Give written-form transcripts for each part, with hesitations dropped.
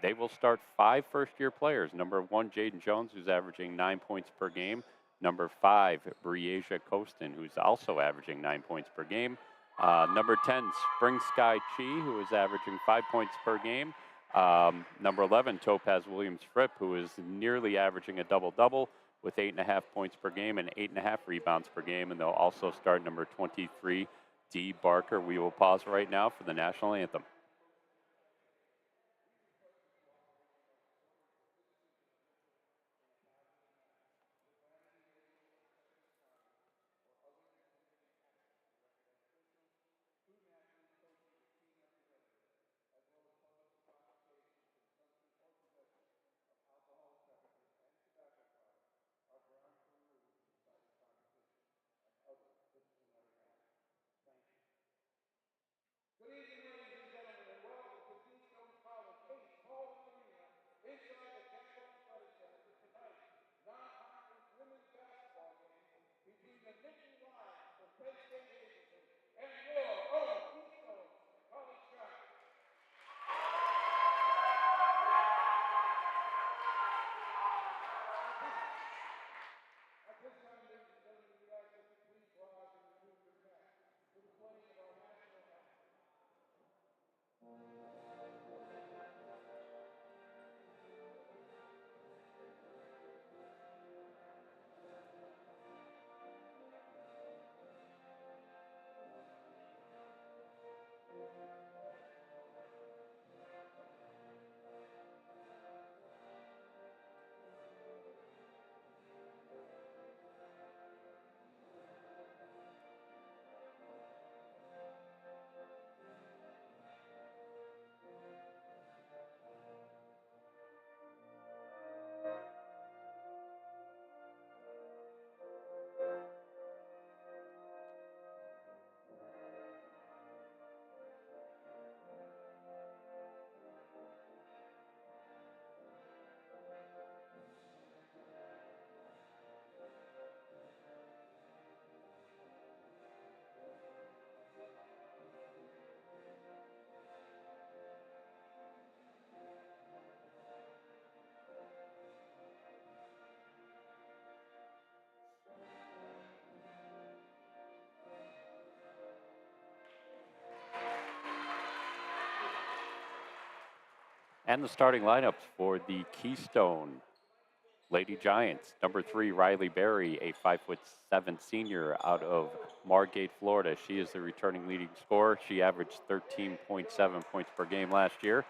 They will start 5 first-year players. Number 1, Jaden Jones, who's averaging 9 points per game. Number 5, Breasia Costin, who's also averaging 9 points per game. Number 10, Spring Sky Chi, who is averaging 5 points per game. Number 11, Topaz Williams-Fripp, who is nearly averaging a double-double with 8.5 points per game and 8.5 rebounds per game. And they'll also start number 23, Dee Barker. We will pause right now for the national anthem. And the starting lineups for the Keystone Lady Giants. Number 3, Riley Berry, a 5'7" senior out of Margate, Florida. She is the returning leading scorer. She averaged 13.7 points per game last year.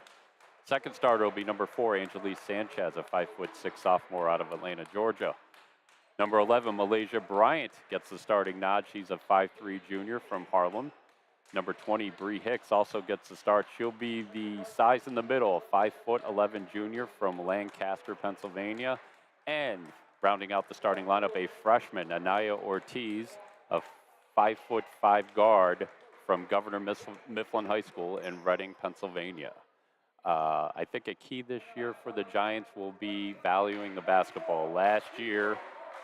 Second starter will be number 4, Angelise Sanchez, a 5'6" sophomore out of Atlanta, Georgia. Number 11, Malaysia Bryant gets the starting nod. She's a 5'3" junior from Harlem. Number 20, Bree Hicks, also gets the start. She'll be the size in the middle, 5'11" junior from Lancaster, Pennsylvania. And rounding out the starting lineup, a freshman, Anaya Ortiz, a 5'5" guard from Governor Mifflin High School in Reading, Pennsylvania. I think a key this year for the Giants will be valuing the basketball. Last year,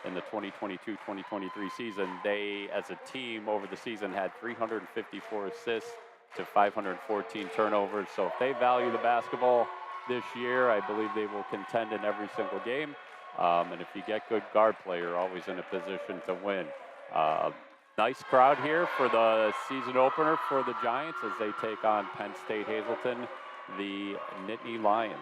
in the 2022-2023 season, they, as a team over the season, had 354 assists to 514 turnovers. So if they value the basketball this year, I believe they will contend in every single game. And if you get good guard play, you're always in a position to win. Nice crowd here for the season opener for the Giants as they take on Penn State Hazleton, the Nittany Lions.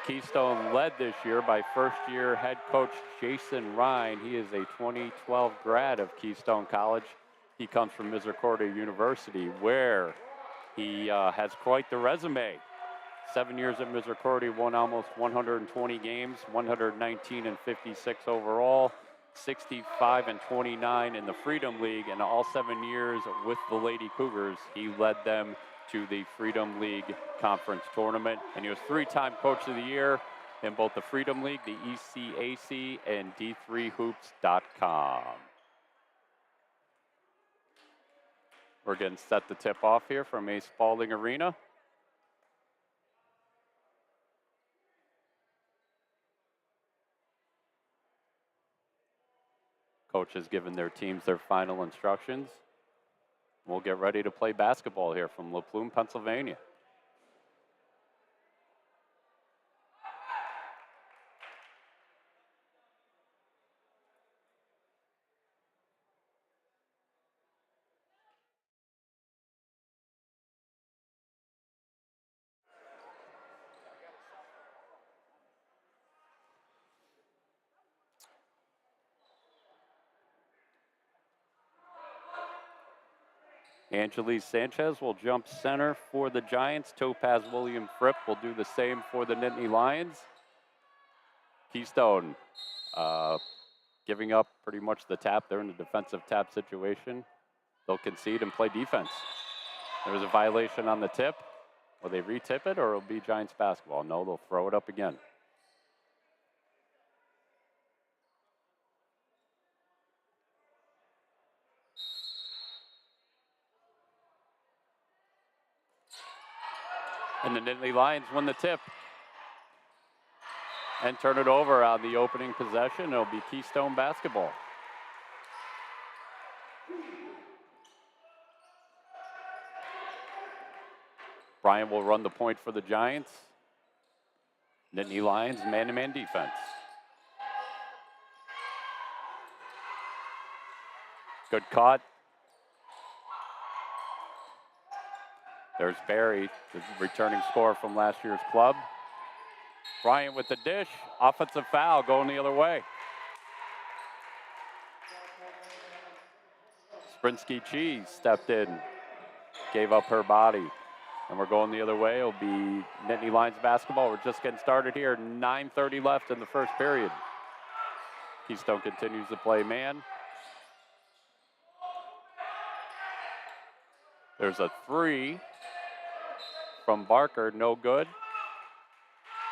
Keystone led this year by first-year head coach Jason Ryan. He is a 2012 grad of Keystone College. He comes from Misericordia University, where he has quite the resume. 7 years at Misericordia, won almost 120 games, 119 and 56 overall, 65 and 29 in the Freedom League, and all 7 years with the Lady Cougars, he led them to the Freedom League Conference Tournament. And he was 3-time Coach of the Year in both the Freedom League, the ECAC, and D3Hoops.com. We're getting set to tip off here from A. Spalding Arena. Coach has given their teams their final instructions. We'll get ready to play basketball here from La Plume, Pennsylvania. Angeles Sanchez will jump center for the Giants. Topaz William Fripp will do the same for the Nittany Lions. Keystone giving up pretty much the tap. They're in a defensive tap situation. They'll concede and play defense. There's a violation on the tip. Will they re-tip it, or it'll be Giants basketball? No, they'll throw it up again. And the Nittany Lions win the tip and turn it over on the opening possession. It'll be Keystone basketball. Brian will run the point for the Giants. Nittany Lions man-to-man defense. Good caught. There's Barry, the returning scorer from last year's club. Bryant with the dish. Offensive foul going the other way. Sprinsky Cheese stepped in, gave up her body. And we're going the other way. It'll be Nittany Lions basketball. We're just getting started here. 9:30 left in the first period. Keystone continues to play man. There's a three from Barker, no good.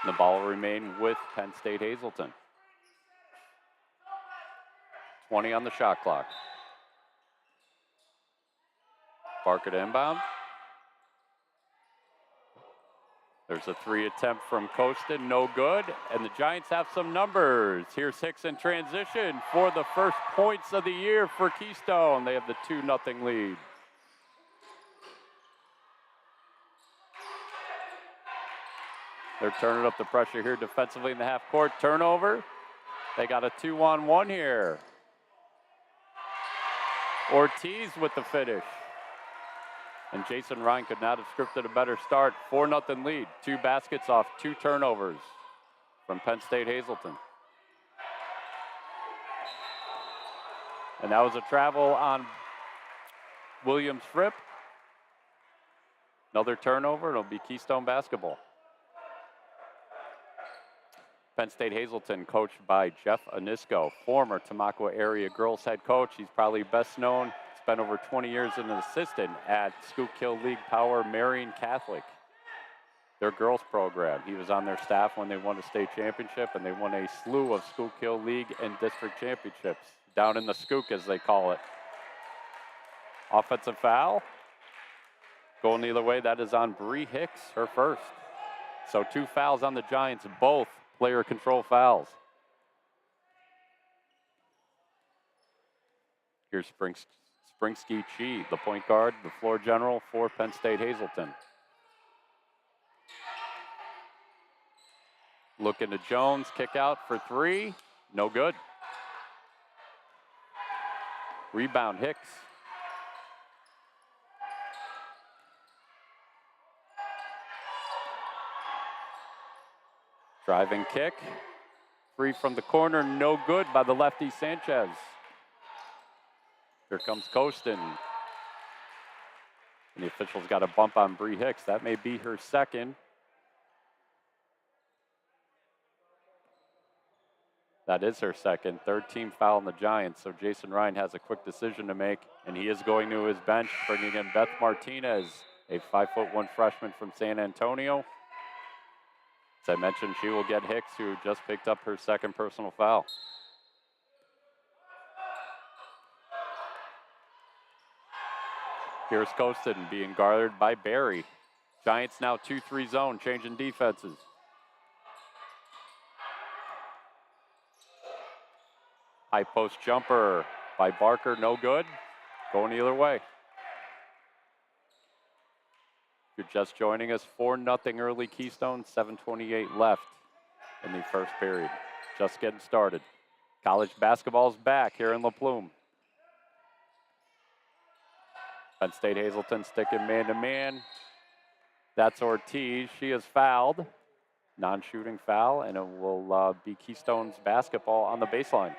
The ball will remain with Penn State Hazleton. 20 on the shot clock. Barker to inbound. There's a three attempt from Costin, no good. And the Giants have some numbers. Here's Hicks in transition for the first points of the year for Keystone. They have the 2-0 lead. They're turning up the pressure here defensively in the half court. Turnover. They got a 2-on-1 here. Ortiz with the finish. And Jason Ryan could not have scripted a better start. 4-0 lead. 2 baskets off 2 turnovers from Penn State Hazleton. And that was a travel on Williams Fripp. Another turnover. It'll be Keystone basketball. Penn State Hazleton, coached by Jeff Anisco, former Tamaqua area girls head coach. He's probably best known, spent over 20 years as an assistant at Schuylkill League Power Marian Catholic, their girls program. He was on their staff when they won a state championship, and they won a slew of Schuylkill League and district championships, down in the Skook as they call it. Offensive foul. Going the other way, that is on Bree Hicks, her first. So 2 fouls on the Giants, both player control fouls. Here's Springsky Chi, the point guard, the floor general for Penn State Hazleton. Looking to Jones, kick out for 3, no good. Rebound Hicks. Driving kick, 3 from the corner, no good by the lefty Sanchez. Here comes Costin. And the officials got a bump on Bree Hicks. That may be her second. That is her second. 3rd team foul on the Giants. So Jason Ryan has a quick decision to make, and he is going to his bench, bringing in Beth Martinez, a 5'1" freshman from San Antonio. As I mentioned, she will get Hicks, who just picked up her 2nd personal foul. Here's Costin being guarded by Barry. Giants now 2-3 zone, changing defenses. High post jumper by Barker, no good. Going the other way. If you're just joining us, 4-0 early Keystone, 7:28 left in the first period. Just getting started. College basketball's back here in La Plume. Penn State Hazleton sticking man-to-man. That's Ortiz. She is fouled. Non-shooting foul, and it will be Keystone's basketball on the baseline.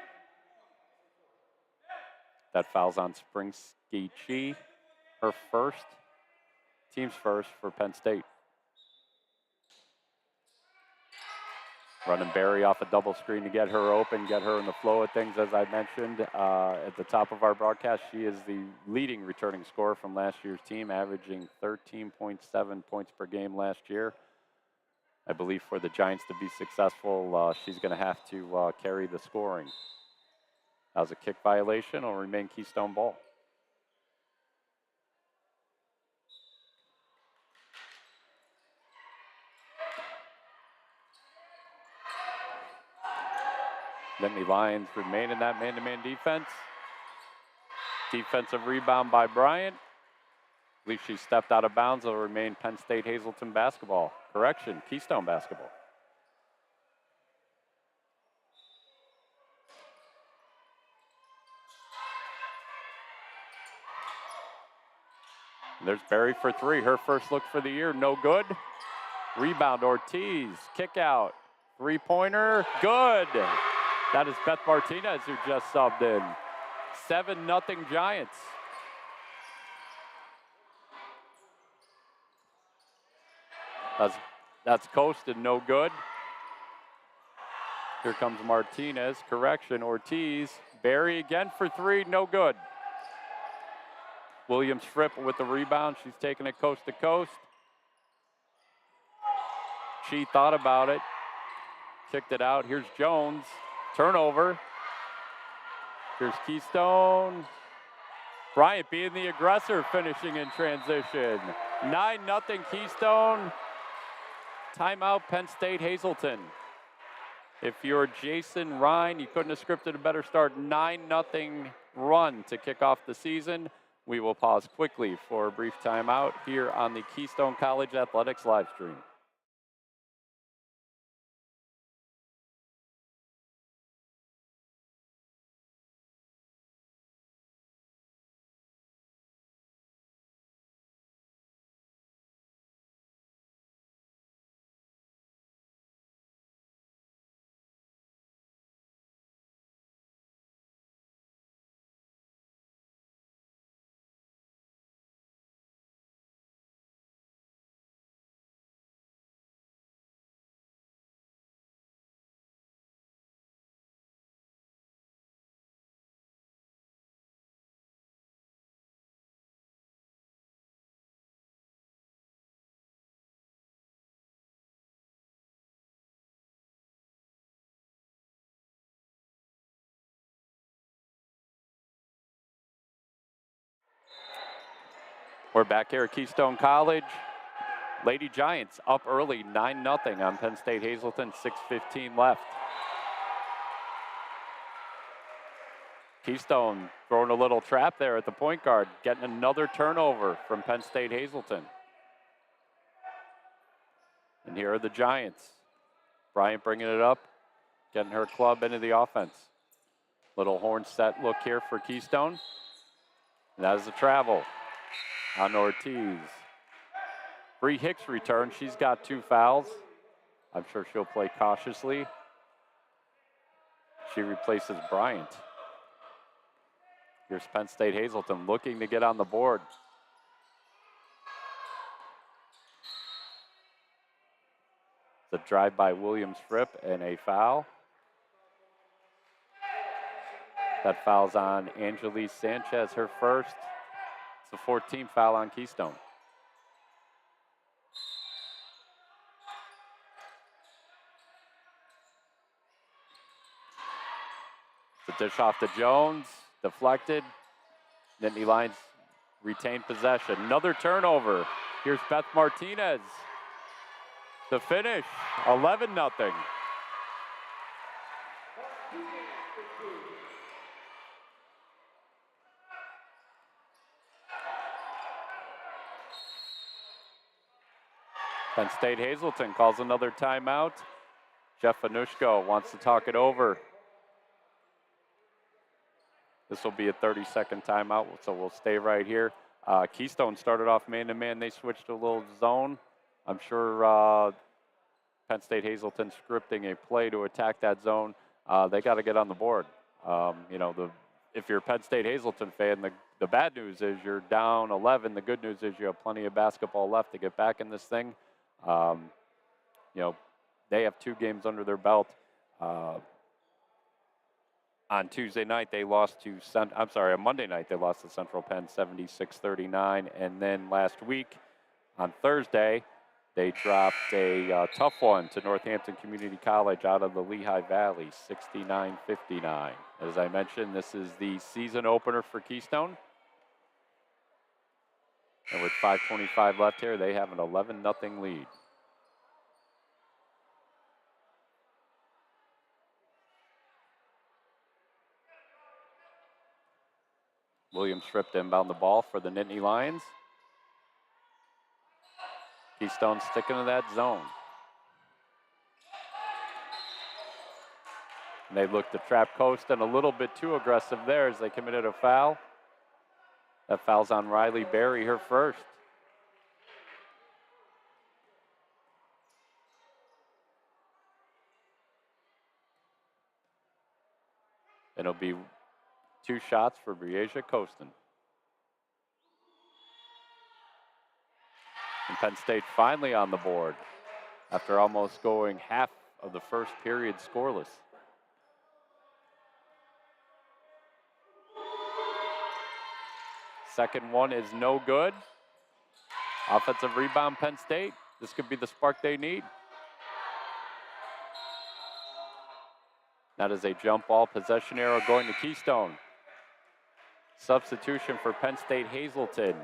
That foul's on Springsky Chi, her first, team's first for Penn State. Running Barry off a double screen to get her open, get her in the flow of things. As I mentioned at the top of our broadcast, she is the leading returning scorer from last year's team, averaging 13.7 points per game last year. I believe for the Giants to be successful, she's going to have to carry the scoring. That was a kick violation. It'll remain Keystone ball. Nittany Lions remain in that man-to-man defense. Defensive rebound by Bryant. I believe she stepped out of bounds. It'll remain Penn State Hazleton basketball. Correction, Keystone basketball. There's Barry for three. Her first look for the year, no good. Rebound, Ortiz, kick out. Three-pointer, good. That is Beth Martinez who just subbed in. 7-0 Giants. That's coasted, no good. Here comes Martinez, correction, Ortiz. Barry again for three, no good. Williams Fripp with the rebound. She's taking it coast to coast. She thought about it, kicked it out. Here's Jones, turnover. Here's Keystone. Bryant being the aggressor, finishing in transition. 9-0 Keystone. Timeout, Penn State Hazleton. If you're Jason Ryan, you couldn't have scripted a better start. 9-0 run to kick off the season. We will pause quickly for a brief timeout here on the Keystone College Athletics live stream. We're back here at Keystone College. Lady Giants up early, 9-0 on Penn State Hazleton, 6:15 left. Keystone throwing a little trap there at the point guard, getting another turnover from Penn State Hazleton. And here are the Giants. Bryant bringing it up, getting her club into the offense. Little horn set look here for Keystone. And that is a travel on Ortiz. Bree Hicks returns. She's got 2 fouls. I'm sure she'll play cautiously. She replaces Bryant. Here's Penn State Hazleton looking to get on the board. The drive by Williams Fripp and a foul. That foul's on Angelise Sanchez, her first. It's the 14th foul on Keystone. The dish off to Jones, deflected. Nittany Lions retain possession. Another turnover. Here's Beth Martinez. The finish, 11-0. Penn State Hazleton calls another timeout. Jeff Anushko wants to talk it over. This will be a 30-second timeout, so we'll stay right here. Keystone started off man-to-man. They switched to a little zone. I'm sure Penn State Hazleton scripting a play to attack that zone. They got to get on the board. If you're a Penn State Hazleton fan, the bad news is you're down 11. The good news is you have plenty of basketball left to get back in this thing. They have 2 games under their belt. On Tuesday night, they lost on Monday night, they lost to Central Penn 76-39. And then last week, on Thursday, they dropped a tough one to Northampton Community College out of the Lehigh Valley, 69-59. As I mentioned, this is the season opener for Keystone. And with 5:25 left here, they have an 11-0 lead. Williams Fripp to inbound the ball for the Nittany Lions. Keystone sticking to that zone. And they look to trap Keystone a little bit too aggressive there as they committed a foul. That foul's on Riley Berry, her first. And it'll be 2 shots for Breasia Keystone. And Penn State finally on the board after almost going half of the first period scoreless. Second one is no good. Offensive rebound, Penn State. This could be the spark they need. That is a jump ball, possession arrow going to Keystone. Substitution for Penn State Hazleton.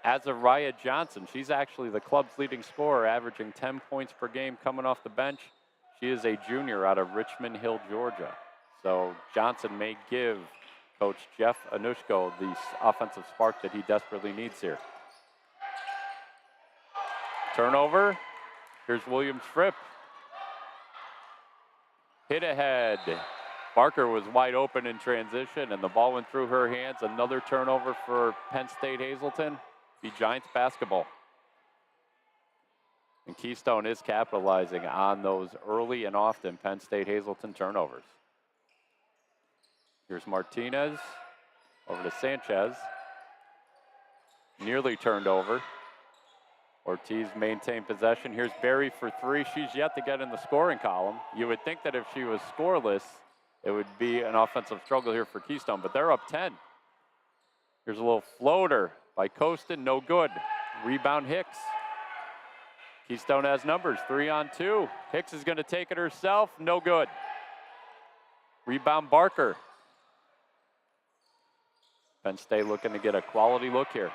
Azariah Johnson, she's actually the club's leading scorer, averaging 10 points per game coming off the bench. She is a junior out of Richmond Hill, Georgia. So Johnson may give Coach Jeff Anushko the offensive spark that he desperately needs here. Turnover. Here's Williams Fripp. Hit ahead. Barker was wide open in transition, and the ball went through her hands. Another turnover for Penn State Hazleton. Be Giants basketball. And Keystone is capitalizing on those early and often Penn State Hazleton turnovers. Here's Martinez over to Sanchez. Nearly turned over. Ortiz maintained possession. Here's Berry for 3. She's yet to get in the scoring column. You would think that if she was scoreless, it would be an offensive struggle here for Keystone, but they're up 10. Here's a little floater by Keystone, no good. Rebound Hicks. Keystone has numbers, 3-on-2. Hicks is going to take it herself, no good. Rebound Barker. Penn State looking to get a quality look here.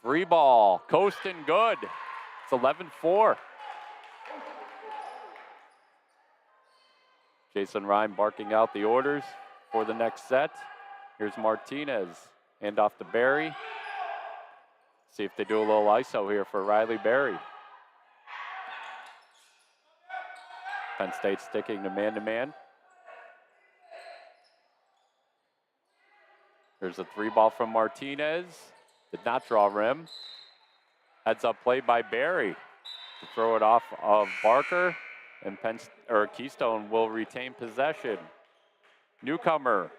Free ball, Keystone good. It's 11-4. Jason Ryan barking out the orders for the next set. Here's Martinez, hand off to Berry. See if they do a little ISO here for Riley Berry. Penn State sticking to man-to-man. Here's a 3-ball from Martinez. Did not draw rim. Heads up play by Berry to throw it off of Barker, and Keystone will retain possession. Newcomer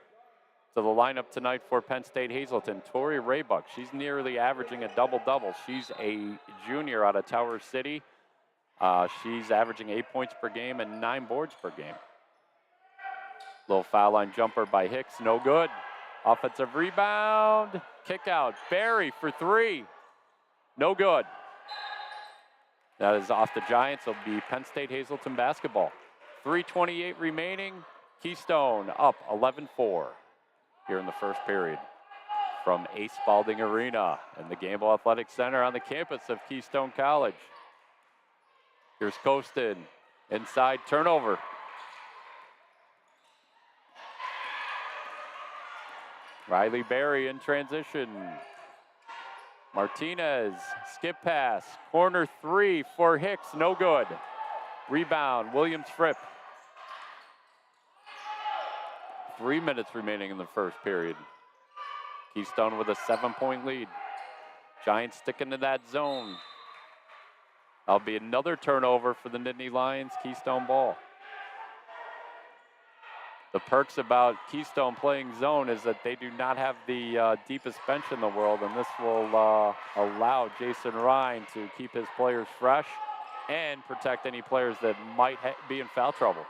to the lineup tonight for Penn State Hazleton, Tori Raybuck. She's nearly averaging a double-double. She's a junior out of Tower City. She's averaging 8 points per game and 9 boards per game. Little foul line jumper by Hicks, no good. Offensive rebound, kick out. Berry for 3, no good. That is off the Giants. It'll be Penn State Hazleton basketball. 3:28 remaining. Keystone up 11-4 here in the first period. From Ace Spalding Arena and the Gamble Athletic Center on the campus of Keystone College. Here's Keystone, inside turnover. Riley Berry in transition. Martinez, skip pass, corner 3 for Hicks, no good. Rebound, Williams Fripp. 3 minutes remaining in the first period. Keystone with a 7-point lead. Giants sticking to that zone. That'll be another turnover for the Nittany Lions. Keystone ball. The perks about Keystone playing zone is that they do not have the deepest bench in the world, and this will allow Jason Ryan to keep his players fresh and protect any players that might be in foul trouble.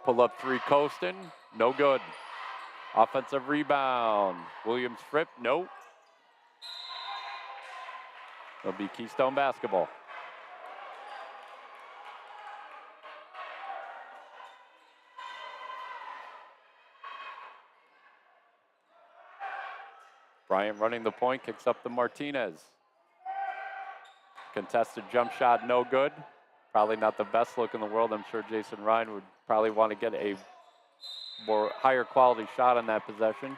Pull up 3 Keystone, no good. Offensive rebound, Williams Fripp, nope. It'll be Keystone basketball. Bryant running the point, kicks up to Martinez. Contested jump shot, no good. Probably not the best look in the world. I'm sure Jason Ryan would probably want to get a more higher quality shot on that possession.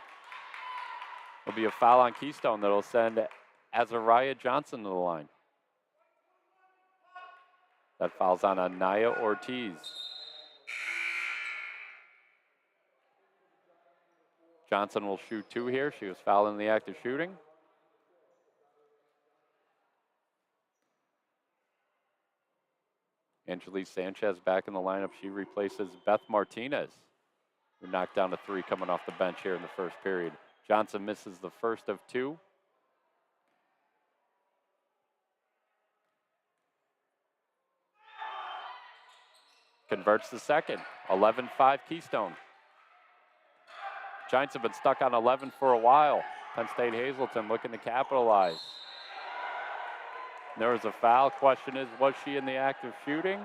There'll be a foul on Keystone that'll send Azariah Johnson to the line. That foul's on Anaya Ortiz. Johnson will shoot 2 here. She was fouled in the act of shooting. Angelique Sanchez back in the lineup. She replaces Beth Martinez, who knocked down a 3 coming off the bench here in the first period. Johnson misses the first of 2. Converts the second. 11-5 Keystone. Giants have been stuck on 11 for a while. Penn State Hazleton looking to capitalize. There was a foul. Question is, was she in the act of shooting?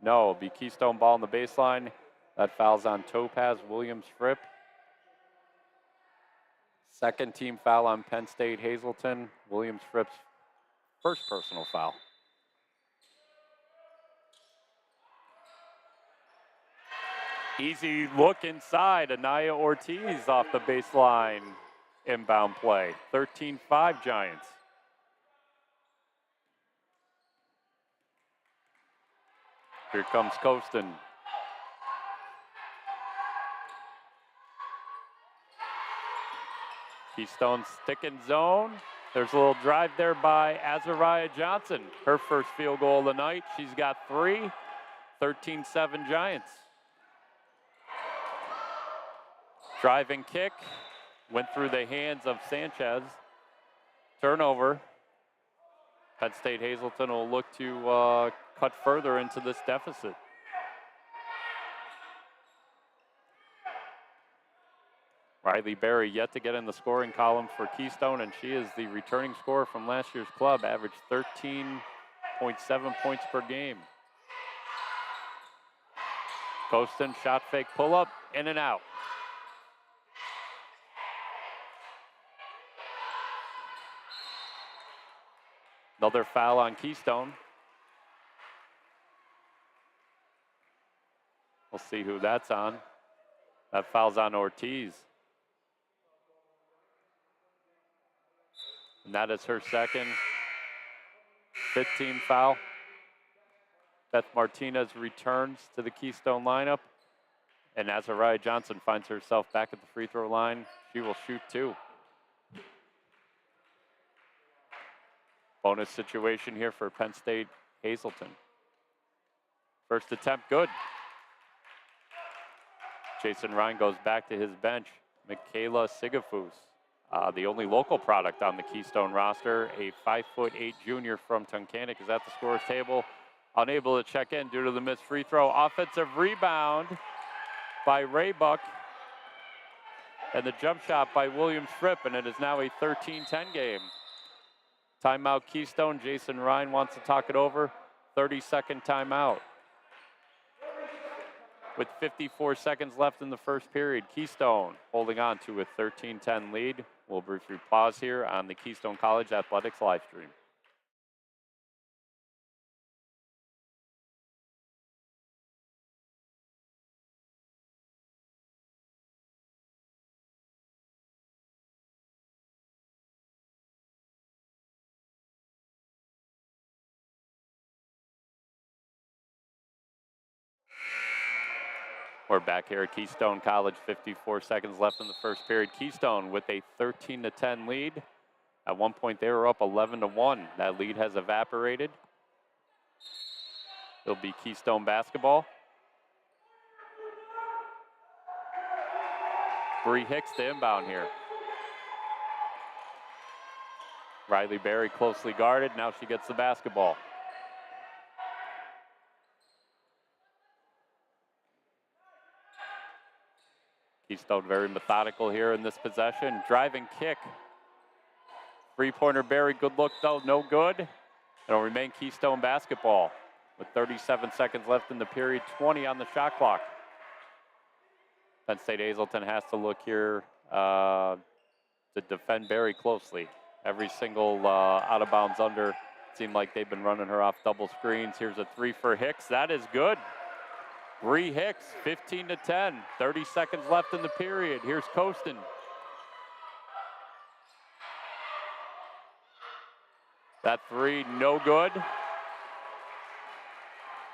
No, it'll be Keystone ball on the baseline. That foul's on Topaz Williams Fripp. Second team foul on Penn State Hazleton. Williams Fripp's first personal foul. Easy look inside. Anaya Ortiz off the baseline. Inbound play. 13-5 Giants. Here comes Keystone. Keystone sticking zone. There's a little drive there by Azariah Johnson. Her first field goal of the night. She's got 3. 13-7 Giants. Drive and kick. Went through the hands of Sanchez. Turnover. Penn State Hazleton will look to cut further into this deficit. Riley Berry yet to get in the scoring column for Keystone, and she is the returning scorer from last year's club, averaged 13.7 points per game. Keystone shot fake pull up, in and out. Another foul on Keystone. We'll see who that's on. That foul's on Ortiz. And that is her second. 15 foul. Beth Martinez returns to the Keystone lineup. And Azariah Johnson finds herself back at the free throw line. She will shoot 2. Bonus situation here for Penn State Hazleton. First attempt, good. Jason Ryan goes back to his bench. Michaela Sigafus, the only local product on the Keystone roster, a 5'8" junior from Tunkhannock, is at the scorer's table. Unable to check in due to the missed free throw. Offensive rebound by Raybuck. And the jump shot by Williams Fripp, and it is now a 13-10 game. Timeout Keystone. Jason Ryan wants to talk it over. 30-second timeout. With 54 seconds left in the first period, Keystone holding on to a 13-10 lead. We'll briefly pause here on the Keystone College Athletics live stream. We're back here at Keystone College, 54 seconds left in the first period. Keystone with a 13-10 lead. At one point, they were up 11-1. That lead has evaporated. It'll be Keystone basketball. Bree Hicks to inbound here. Riley Berry closely guarded. Now she gets the basketball. Keystone very methodical here in this possession. Driving kick. Three-pointer Berry, good look though, no good. It'll remain Keystone basketball with 37 seconds left in the period, 20 on the shot clock. Penn State Hazleton has to look here to defend Berry closely. Every single out-of-bounds under, seemed like they've been running her off double screens. Here's a three for Hicks, that is good. Bree Hicks, 15-10, 30 seconds left in the period. Here's Keystone. That three, no good.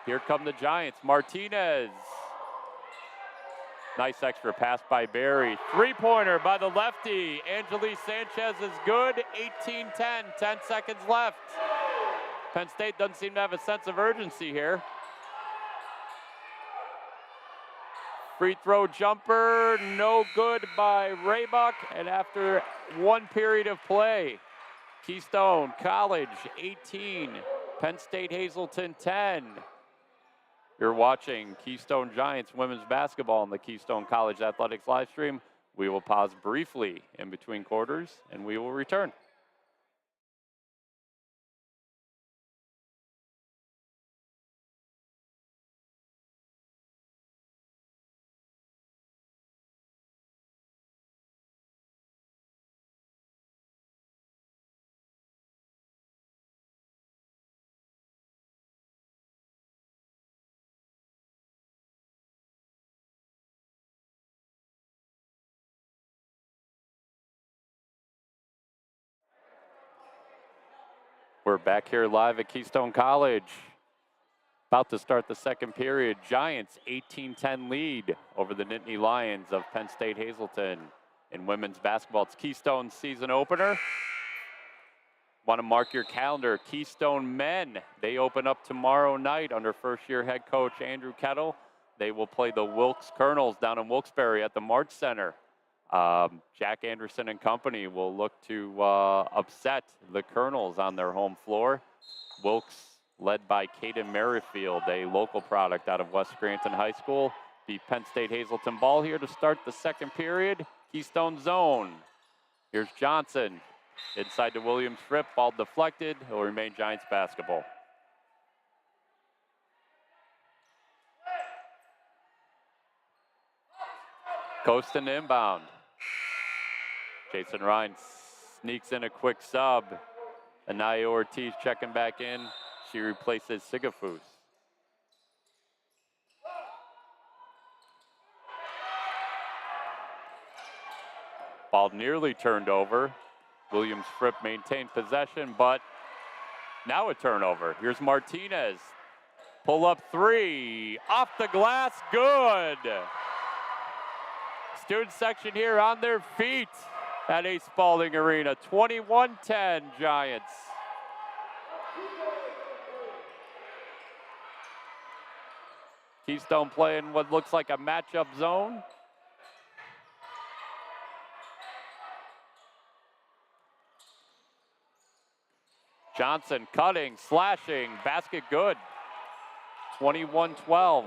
Here come the Giants, Martinez. Nice extra pass by Berry. Three-pointer by the lefty. Angelique Sanchez is good, 18-10, 10 seconds left. Penn State doesn't seem to have a sense of urgency here. Free throw jumper, no good by Raybuck. And after one period of play, Keystone College 18, Penn State Hazleton 10. You're watching Keystone Giants women's basketball on the Keystone College Athletics live stream. We will pause briefly in between quarters and we will return. We're back here live at Keystone College. About to start the second period. Giants 18-10 lead over the Nittany Lions of Penn State Hazleton in women's basketball. It's Keystone's season opener. Want to mark your calendar. Keystone men, they open up tomorrow night under first-year head coach Andrew Kettle. They will play the Wilkes Colonels down in Wilkes-Barre at the March Center. Jack Anderson and company will look to upset the Colonels on their home floor. Wilkes, led by Caden Merrifield, a local product out of West Scranton High School. The Penn State Hazleton ball here to start the second period. Keystone zone. Here's Johnson. Inside to Williams Fripp, ball deflected. It will remain Giants basketball. Keystone inbound. Jason Ryan sneaks in a quick sub. Anaya Ortiz checking back in. She replaces Sigafus. Ball nearly turned over. Williams Fripp maintained possession, but now a turnover. Here's Martinez. Pull up three. Off the glass, good. Student section here on their feet at Ace Spalding Arena. 21-10 Giants. Keystone playing what looks like a matchup zone. Johnson cutting, slashing, basket good. 21-12.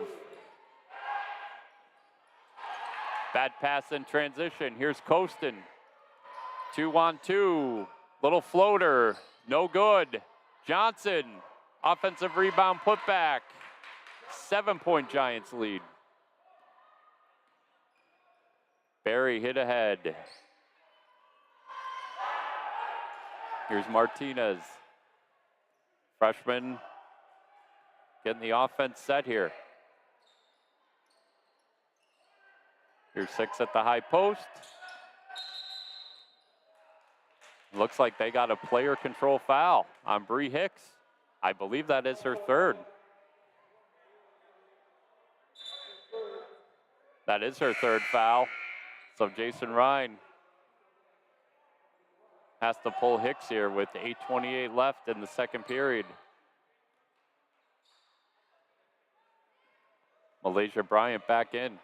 Bad pass in transition. Here's Keystone. 2-on-2. Little floater. No good. Johnson. Offensive rebound putback. 7-point Giants lead. Berry hit ahead. Here's Martinez. Freshman getting the offense set here. Here's 6 at the high post. Looks like they got a player control foul on Bree Hicks. I believe that is her third. That is her third foul. So Jason Ryan has to pull Hicks here with 8:28 left in the second period. Malaysia Bryant back in.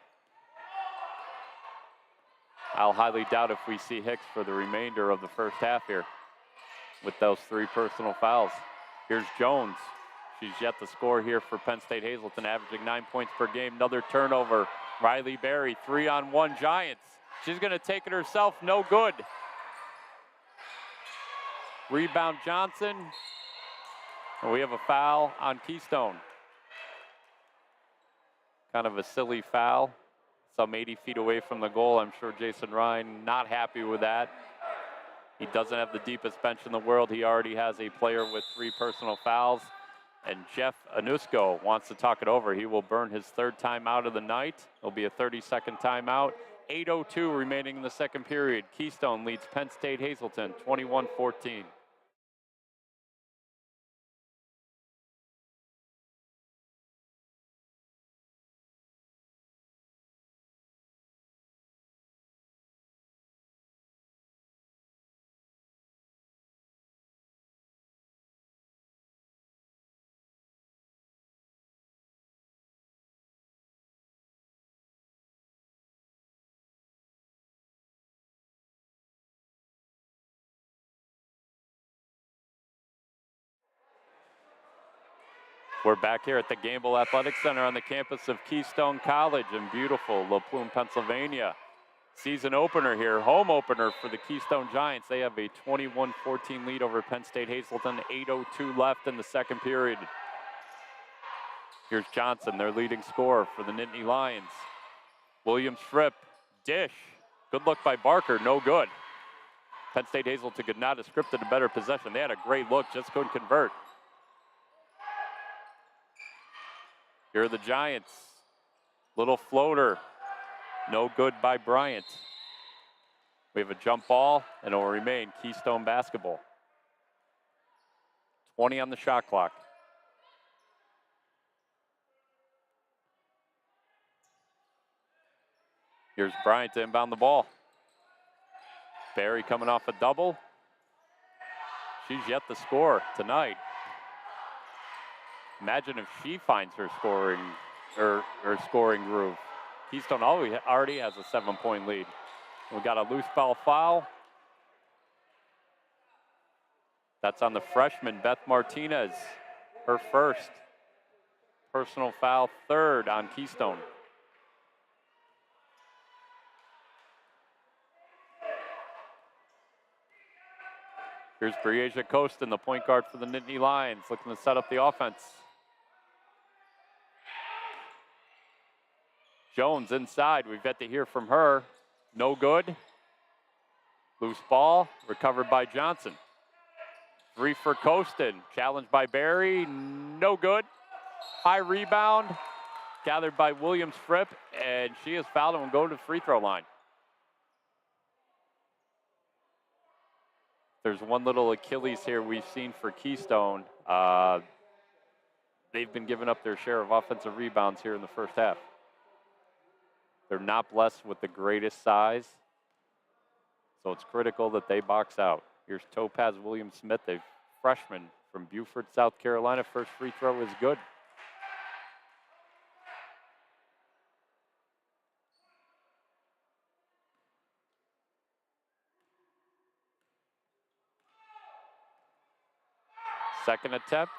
I'll highly doubt if we see Hicks for the remainder of the first half here with those 3 personal fouls. Here's Jones. She's yet to score here for Penn State Hazleton, averaging 9 points per game. Another turnover. Riley Berry, 3-on-1 Giants. She's going to take it herself, no good. Rebound Johnson. And we have a foul on Keystone. Kind of a silly foul. Some 80 feet away from the goal. I'm sure Jason Ryan not happy with that. He doesn't have the deepest bench in the world. He already has a player with 3 personal fouls. And Jeff Anusko wants to talk it over. He will burn his 3rd timeout of the night. It'll be a 30-second timeout. 8:02 remaining in the second period. Keystone leads Penn State Hazleton 21-14. We're back here at the Gamble Athletic Center on the campus of Keystone College in beautiful La Plume, Pennsylvania. Season opener here, home opener for the Keystone Giants. They have a 21-14 lead over Penn State Hazleton, 8:02 left in the second period. Here's Johnson, their leading scorer for the Nittany Lions. Williams Fripp, dish. Good look by Barker, no good. Penn State Hazleton could not have scripted a better possession. They had a great look, just couldn't convert. Here are the Giants. Little floater. No good by Bryant. We have a jump ball, and it will remain Keystone basketball. 20 on the shot clock. Here's Bryant to inbound the ball. Barry coming off a double. She's yet to score tonight. Imagine if she finds her scoring groove. Keystone already has a 7-point lead. We got a loose ball foul. That's on the freshman, Beth Martinez. Her first personal foul, 3rd on Keystone. Here's Breasia Costin, the point guard for the Nittany Lions, looking to set up the offense. Jones inside, we've yet to hear from her. No good. Loose ball, recovered by Johnson. 3 for Costin, challenged by Barry, no good. High rebound, gathered by Williams Fripp, and she is fouled and will go to the free throw line. There's one little Achilles here we've seen for Keystone. They've been giving up their share of offensive rebounds here in the first half. They're not blessed with the greatest size, so it's critical that they box out. Here's Topaz Williams-Smith, a freshman from Beaufort, South Carolina. First free throw is good. Second attempt,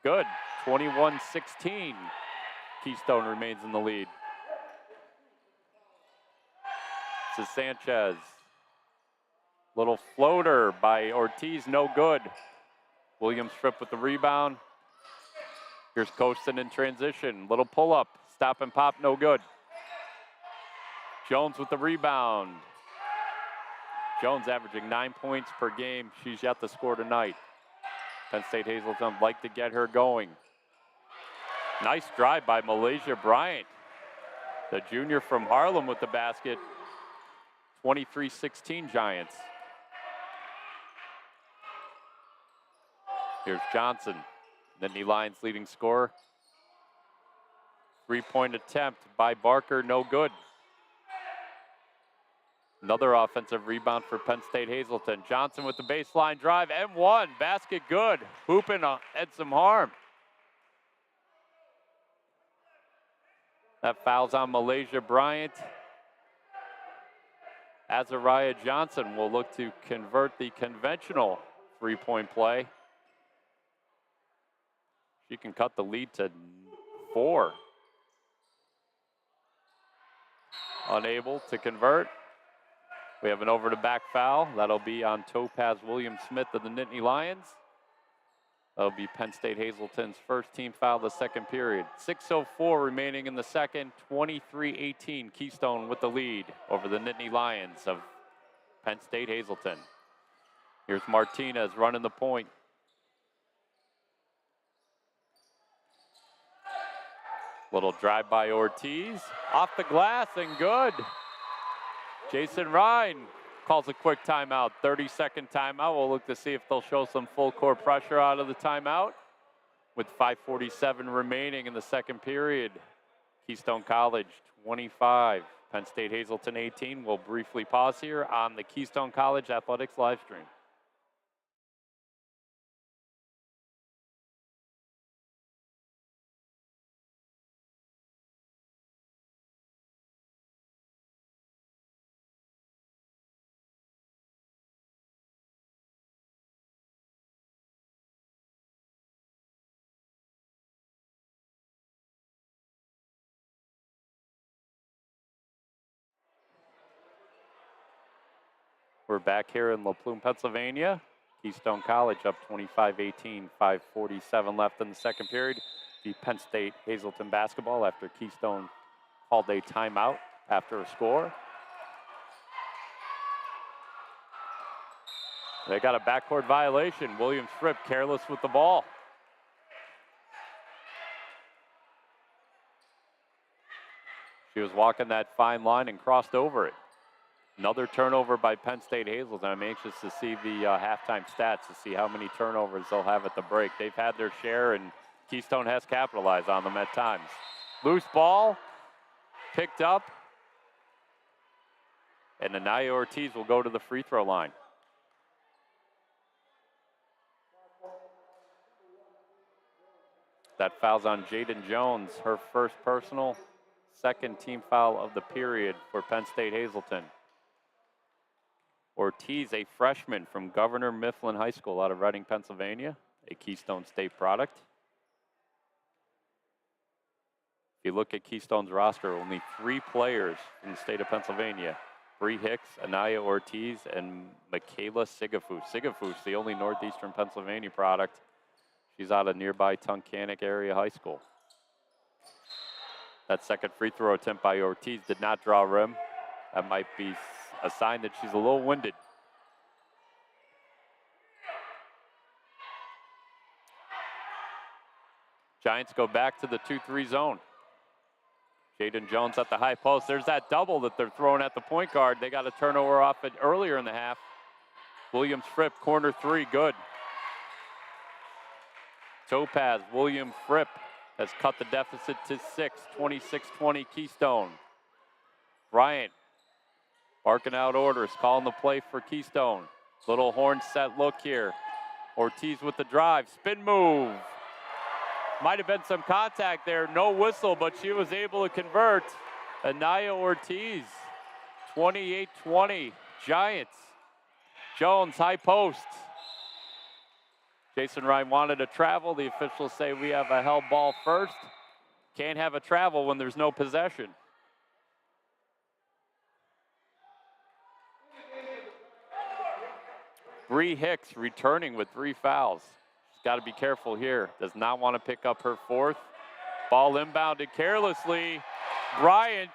good. 21-16. Keystone remains in the lead. This is Sanchez. Little floater by Ortiz, no good. Williams Fripp with the rebound. Here's Costin in transition. Little pull-up, stop and pop, no good. Jones with the rebound. Jones averaging 9 points per game. She's yet to score tonight. Penn State Hazleton like to get her going. Nice drive by Malaysia Bryant, the junior from Harlem with the basket. 23-16 Giants. Here's Johnson, Nittany Lions leading scorer. 3-point attempt by Barker, no good. Another offensive rebound for Penn State Hazleton. Johnson with the baseline drive and one. Basket good. Hooping at some harm. That fouls on Malaysia Bryant. Azariah Johnson will look to convert the conventional three-point play. She can cut the lead to 4. Unable to convert. We have an over-the-back foul. That'll be on Topaz Williams-Smith of the Nittany Lions. That'll be Penn State Hazleton's first team foul of the second period. 6:04 remaining in the second, 23-18. Keystone with the lead over the Nittany Lions of Penn State Hazleton. Here's Martinez running the point. Little drive by Ortiz. Off the glass and good. Jason Ryan calls a quick timeout, 30-second timeout. We'll look to see if they'll show some full court pressure out of the timeout. With 5:47 remaining in the second period. Keystone College 25, Penn State Hazleton 18. We'll briefly pause here on the Keystone College Athletics live stream. We're back here in La Plume, Pennsylvania. Keystone College up 25-18, 5:47 left in the second period. The Penn State Hazleton basketball after Keystone called a timeout after a score. They got a backcourt violation. Williams Fripp careless with the ball. She was walking that fine line and crossed over it. Another turnover by Penn State Hazleton. I'm anxious to see the halftime stats to see how many turnovers they'll have at the break. They've had their share, and Keystone has capitalized on them at times. Loose ball, picked up, and Anaya Ortiz will go to the free throw line. That foul's on Jaden Jones, her first personal, second team foul of the period for Penn State Hazleton. Ortiz, a freshman from Governor Mifflin High School out of Reading, Pennsylvania, a Keystone State product. If you look at Keystone's roster, only 3 players in the state of Pennsylvania. Bree Hicks, Anaya Ortiz, and Michaela Sigafus. Sigafus, the only Northeastern Pennsylvania product. She's out of nearby Tunkhannock area high school. That second free throw attempt by Ortiz did not draw rim. That might be a sign that she's a little winded. Giants go back to the 2-3 zone. Jaden Jones at the high post. There's that double that they're throwing at the point guard. They got a turnover off it earlier in the half. Williams Fripp, corner 3, good. Topaz, William Fripp has cut the deficit to 6, 26-20 Keystone. Bryant barking out orders, calling the play for Keystone. Little horn set look here. Ortiz with the drive, spin move. Might have been some contact there, no whistle, but she was able to convert. Anaya Ortiz, 28-20, Giants. Jones, high post. Jason Ryan wanted to travel. The officials say we have a held ball first. Can't have a travel when there's no possession. Bree Hicks returning with 3 fouls. She's got to be careful here. Does not want to pick up her 4th. Ball inbounded carelessly. Bryant,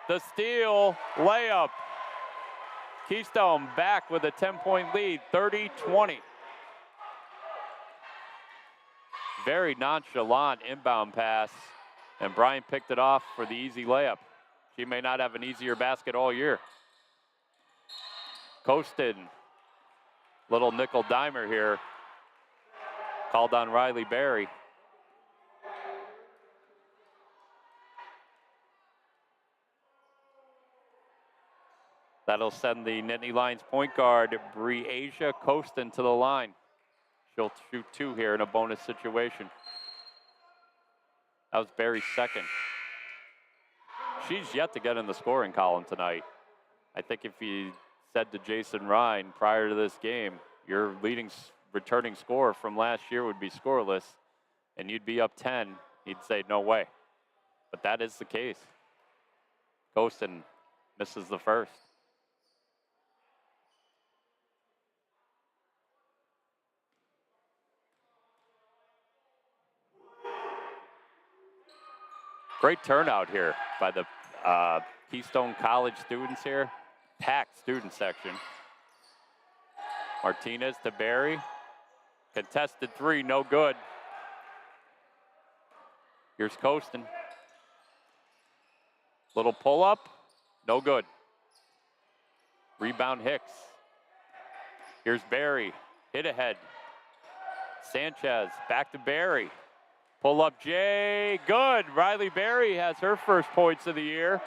the steal, layup. Keystone back with a 10-point lead, 30-20. Very nonchalant inbound pass, and Bryant picked it off for the easy layup. She may not have an easier basket all year. Coasted. Little nickel dimer here. Called on Riley Berry. That'll send the Nittany Lions point guard, Breasia Keystone, to the line. She'll shoot 2 here in a bonus situation. That was Barry's second. She's yet to get in the scoring column tonight. I think if he said to Jason Ryan prior to this game, your leading returning scorer from last year would be scoreless, and you'd be up 10, he'd say no way. But that is the case. Keystone misses the first. Great turnout here by the Keystone College students here. Packed student section. Martinez to Barry. Contested 3, no good. Here's Keystone. Little pull up, no good. Rebound Hicks. Here's Barry, hit ahead. Sanchez, back to Barry. Pull up Jay, good. Riley Berry has her first points of the year.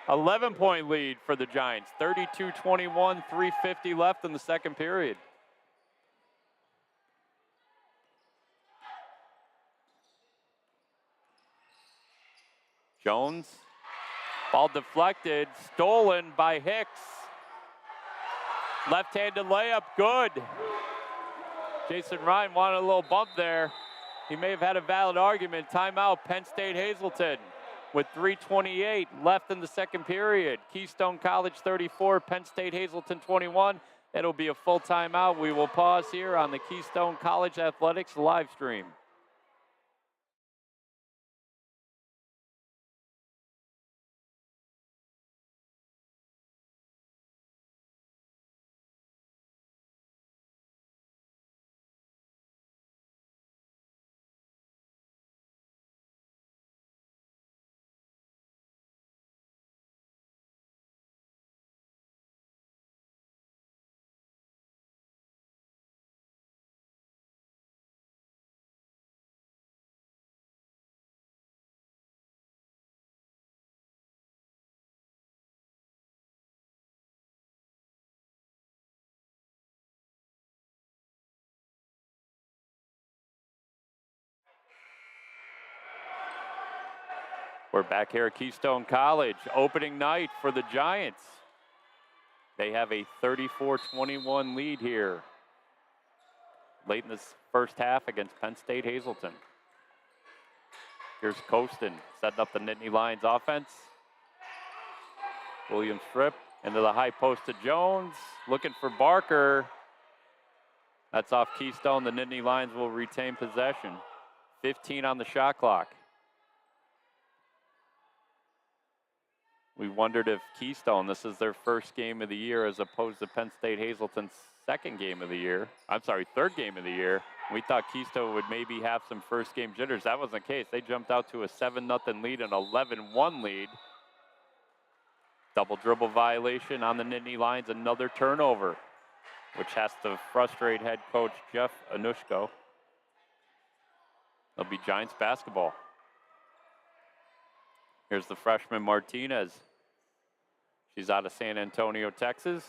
11-point lead for the Giants. 32-21, 3:50 left in the second period. Jones, ball deflected, stolen by Hicks. Left-handed layup, good. Jason Ryan wanted a little bump there. He may have had a valid argument. Timeout, Penn State Hazleton with 3:28 left in the second period. Keystone College 34, Penn State Hazleton 21. It'll be a full timeout. We will pause here on the Keystone College Athletics live stream. We're back here at Keystone College, opening night for the Giants. They have a 34-21 lead here late in this first half against Penn State Hazleton. Here's Keystone setting up the Nittany Lions offense. William Fripp into the high post to Jones, looking for Barker. That's off Keystone. The Nittany Lions will retain possession. 15 on the shot clock. We wondered if Keystone, this is their first game of the year as opposed to Penn State Hazleton's third game of the year. We thought Keystone would maybe have some first game jitters. That wasn't the case. They jumped out to a 7-0 lead and 11-1 lead. Double dribble violation on the Nittany Lions, another turnover, which has to frustrate head coach Jeff Anushko. It'll be Giants basketball. Here's the freshman Martinez. She's out of San Antonio, Texas.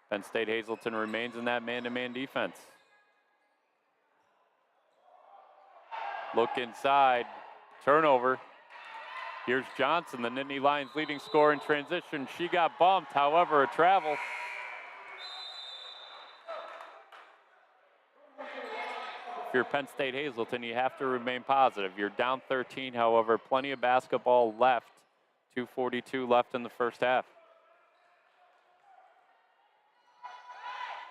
Penn State Hazleton remains in that man-to-man defense. Look inside, turnover. Here's Johnson, the Nittany Lions leading scorer in transition. She got bumped, however, a travel. If you're Penn State Hazleton, you have to remain positive. You're down 13, however, plenty of basketball left. 2:42 left in the first half.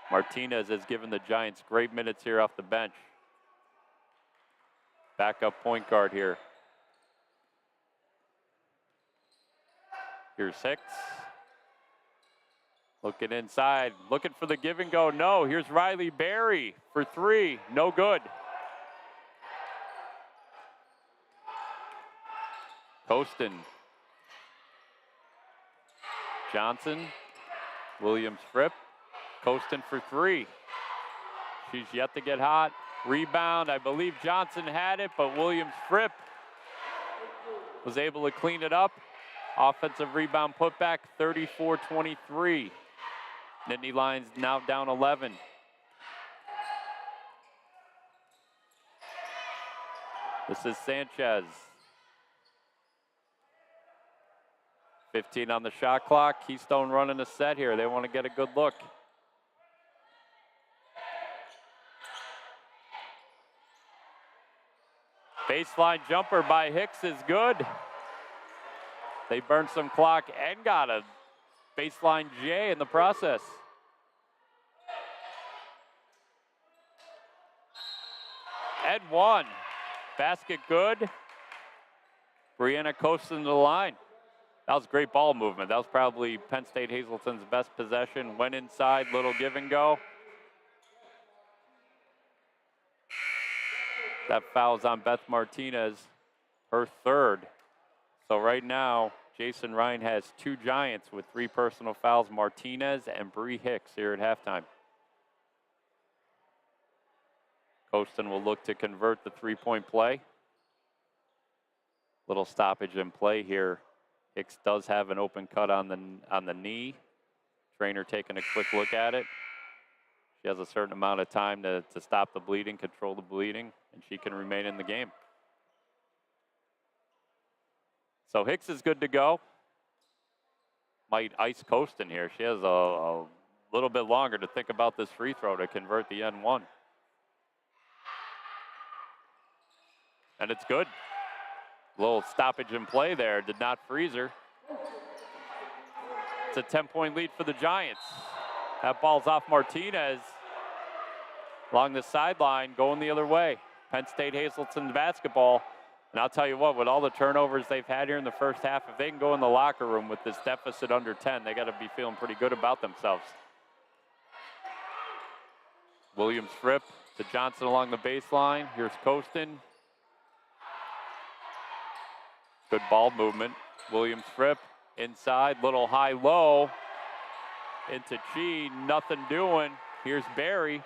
Martinez has given the Giants great minutes here off the bench. Backup point guard here. Here's Hicks. Looking inside, looking for the give and go. No, here's Riley Berry for 3, no good. Keystone. Johnson, Williams Fripp. Keystone for 3. She's yet to get hot. Rebound, I believe Johnson had it, but Williams Fripp was able to clean it up. Offensive rebound putback, 34-23. Nittany Lions now down 11. This is Sanchez. 15 on the shot clock. Keystone running a set here. They want to get a good look. Baseline jumper by Hicks is good. They burned some clock and got a baseline J in the process. And one. Basket good. Brianna coasting to the line. That was great ball movement. That was probably Penn State Hazleton's best possession. Went inside, little give and go. That foul's on Beth Martinez, her third. So right now, Jason Ryan has 2 Giants with 3 personal fouls, Martinez and Bree Hicks here at halftime. Keystone will look to convert the 3-point play. Little stoppage in play here. Hicks does have an open cut on the knee. Trainer taking a quick look at it. She has a certain amount of time to stop the bleeding, control the bleeding, and she can remain in the game. So Hicks is good to go. Might ice Keystone here. She has a little bit longer to think about this free throw to convert the N1. And it's good. Little stoppage in play there, did not freeze her. It's a 10-point lead for the Giants. That ball's off Martinez along the sideline, going the other way. Penn State Hazleton basketball. And I'll tell you what, with all the turnovers they've had here in the first half, if they can go in the locker room with this deficit under 10, they got to be feeling pretty good about themselves. Williams Fripp to Johnson along the baseline. Here's Keystone. Good ball movement. Williams Fripp inside, little high-low. Into Chi, nothing doing. Here's Barry.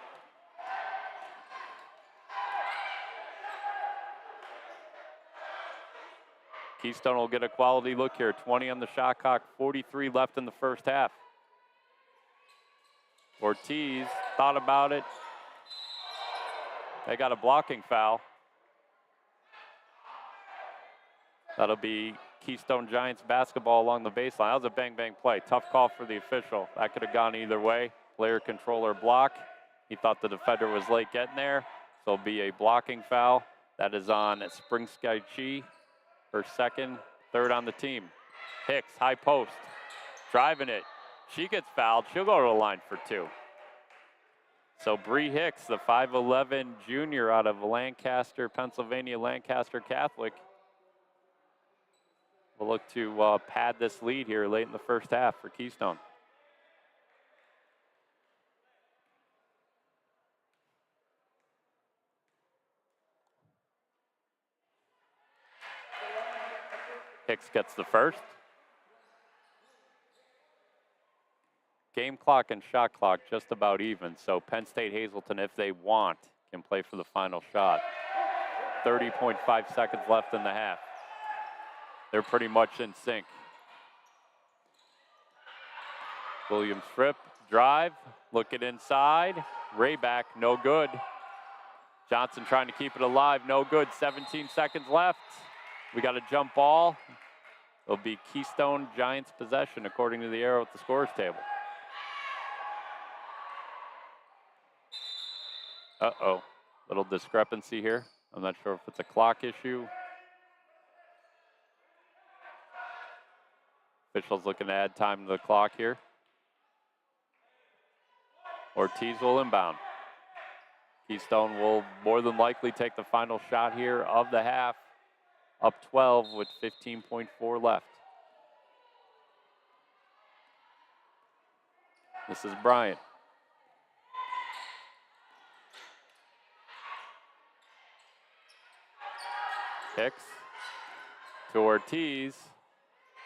Keystone will get a quality look here. 20 on the shot clock, 43 left in the first half. Ortiz thought about it. They got a blocking foul. That'll be Keystone Giants basketball along the baseline. That was a bang-bang play. Tough call for the official. That could have gone either way. Player controller block. He thought the defender was late getting there. So it'll be a blocking foul. That is on Spring Sky Chi. Her second, third on the team. Hicks, high post. Driving it. She gets fouled. She'll go to the line for 2. So Bree Hicks, the 5'11 junior out of Lancaster, Pennsylvania, Lancaster Catholic, will look to pad this lead here late in the first half for Keystone. Hicks gets the first. Game clock and shot clock just about even. So Penn State Hazleton, if they want, can play for the final shot. 30.5 seconds left in the half. They're pretty much in sync. Williams Fripp, drive, look it inside. Rayback, no good. Johnson trying to keep it alive, no good. 17 seconds left. We got a jump ball. It'll be Keystone Giants possession according to the arrow at the scores table. Uh-oh, little discrepancy here. I'm not sure if it's a clock issue. Officials looking to add time to the clock here. Ortiz will inbound. Keystone will more than likely take the final shot here of the half. Up 12 with 15.4 left. This is Bryant. Hicks to Ortiz.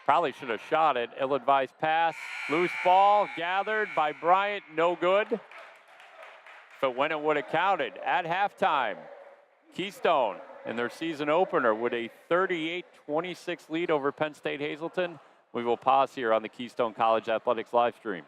Probably should have shot it. Ill-advised pass. Loose ball gathered by Bryant. No good. If it went, it would have counted. At halftime, Keystone in their season opener with a 38-26 lead over Penn State Hazleton. We will pause here on the Keystone College Athletics live stream.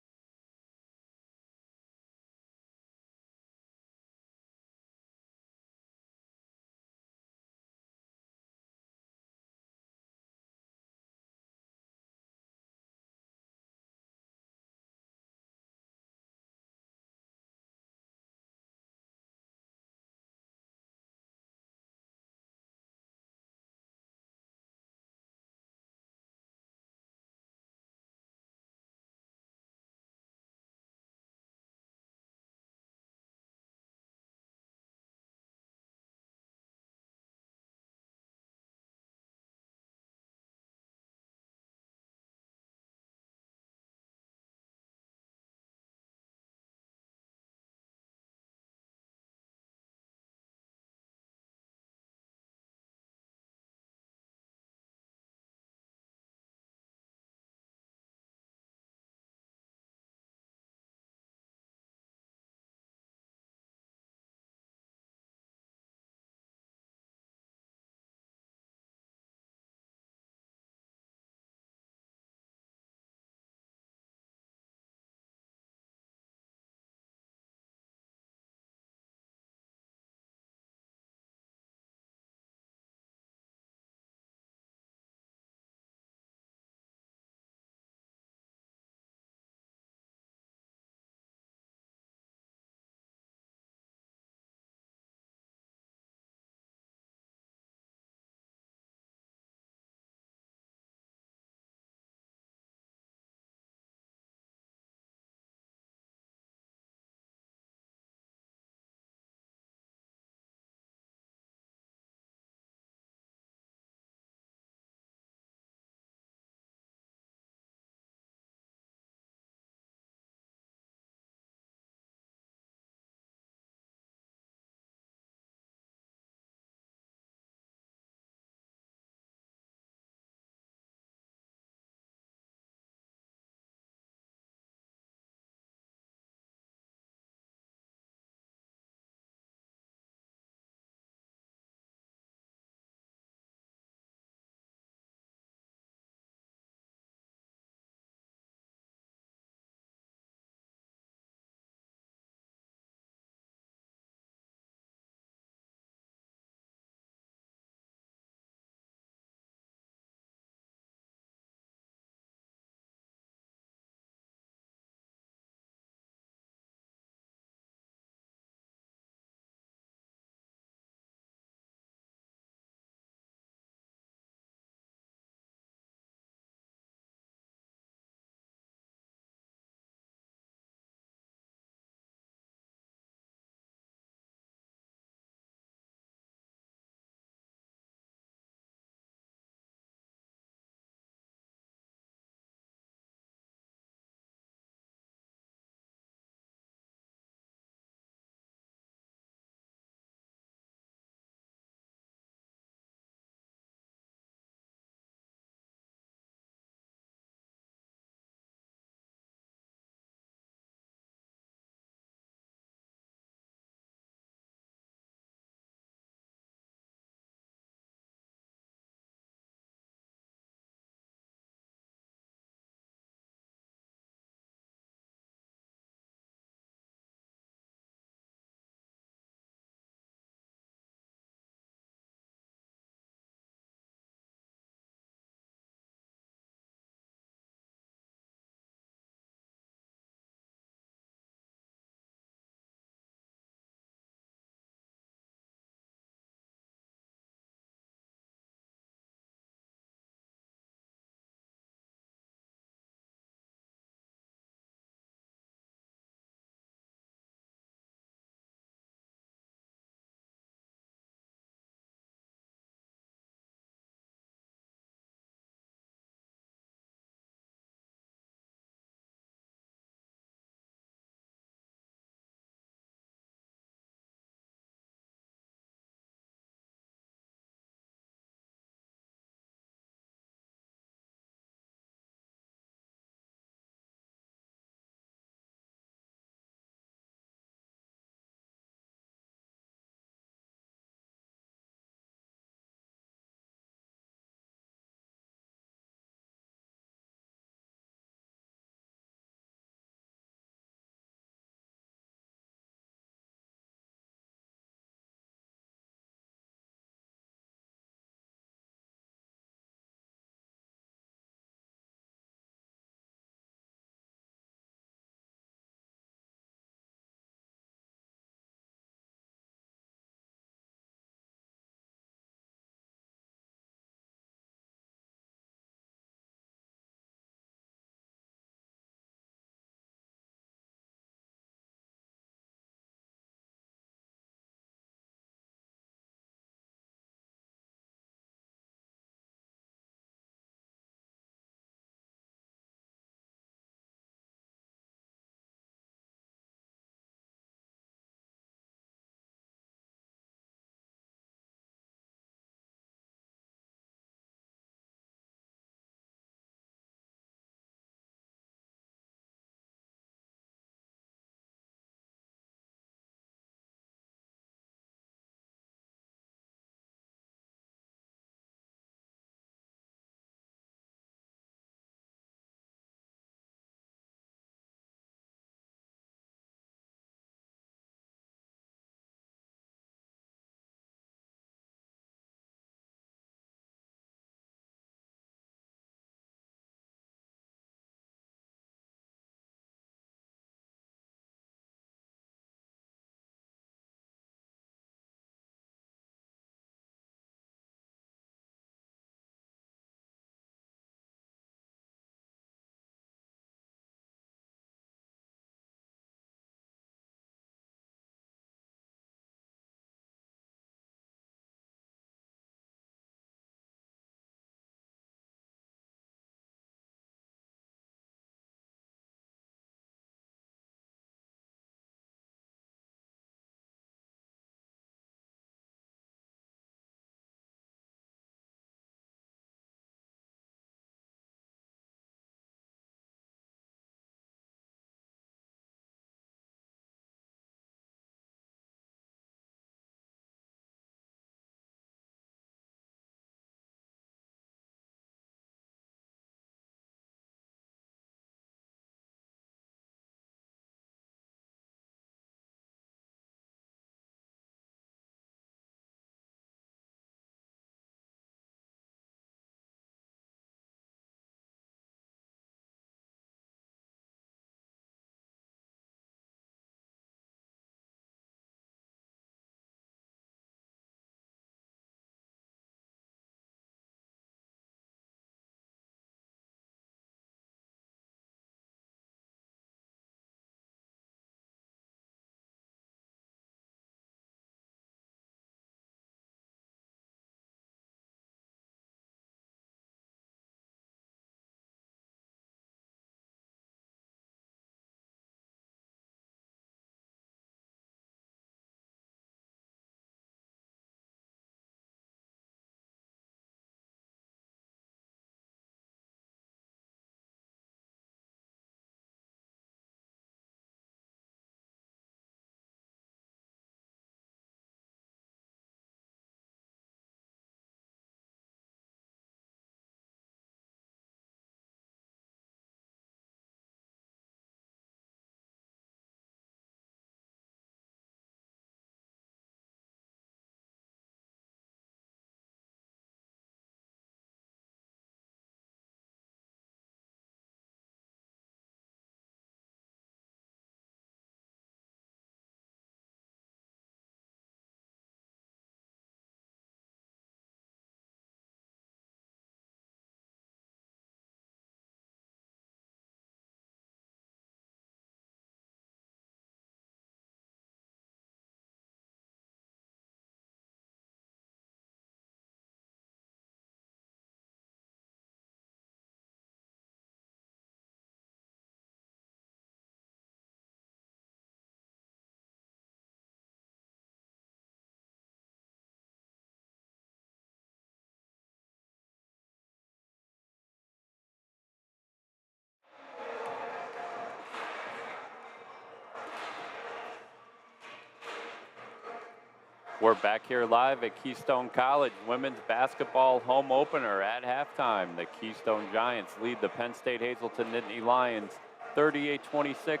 We're back here live at Keystone College women's basketball home opener at halftime. The Keystone Giants lead the Penn State Hazleton Nittany Lions 38-26.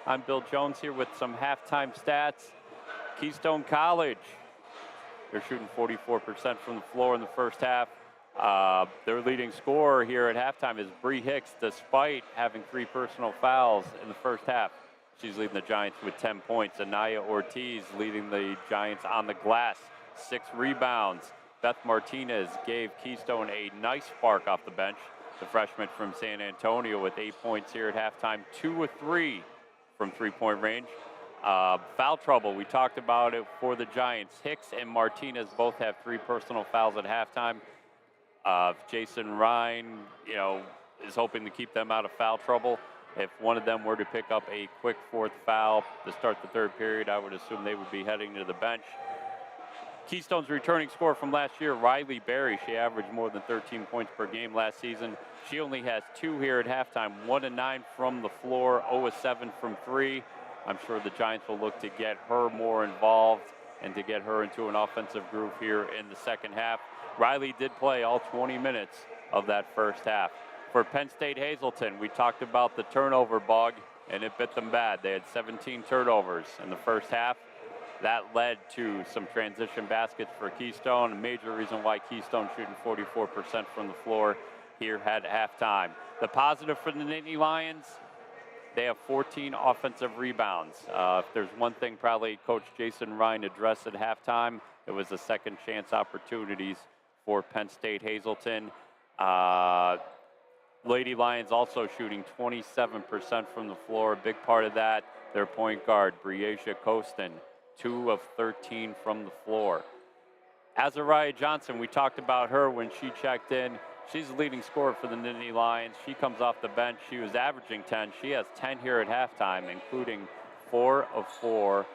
I'm Bill Jones here with some halftime stats. Keystone College, they're shooting 44% from the floor in the first half. Their leading scorer here at halftime is Bree Hicks, despite having 3 personal fouls in the first half. She's leading the Giants with 10 points. Anaya Ortiz leading the Giants on the glass, 6 rebounds. Beth Martinez gave Keystone a nice spark off the bench. The freshman from San Antonio with 8 points here at halftime, 2 of 3 from three-point range. Foul trouble, we talked about it for the Giants. Hicks and Martinez both have 3 personal fouls at halftime. Jason Ryan, is hoping to keep them out of foul trouble. If one of them were to pick up a quick 4th foul to start the 3rd period, I would assume they would be heading to the bench. Keystone's returning scorer from last year, Riley Berry. She averaged more than 13 points per game last season. She only has 2 here at halftime, 1 of 9 from the floor, 0 of 7 from 3. I'm sure the Giants will look to get her more involved and to get her into an offensive groove here in the second half. Riley did play all 20 minutes of that first half. For Penn State Hazleton, we talked about the turnover bug, and it bit them bad. They had 17 turnovers in the first half. That led to some transition baskets for Keystone, a major reason why Keystone shooting 44% from the floor here at halftime. The positive for the Nittany Lions, they have 14 offensive rebounds. If there's one thing probably Coach Jason Ryan addressed at halftime, it was the second chance opportunities for Penn State Hazleton. Lady Lions also shooting 27% from the floor. A big part of that, their point guard, Breasia Costin, 2 of 13 from the floor. Azariah Johnson, we talked about her when she checked in. She's the leading scorer for the Nittany Lions. She comes off the bench. She was averaging 10. She has 10 here at halftime, including 4 of 4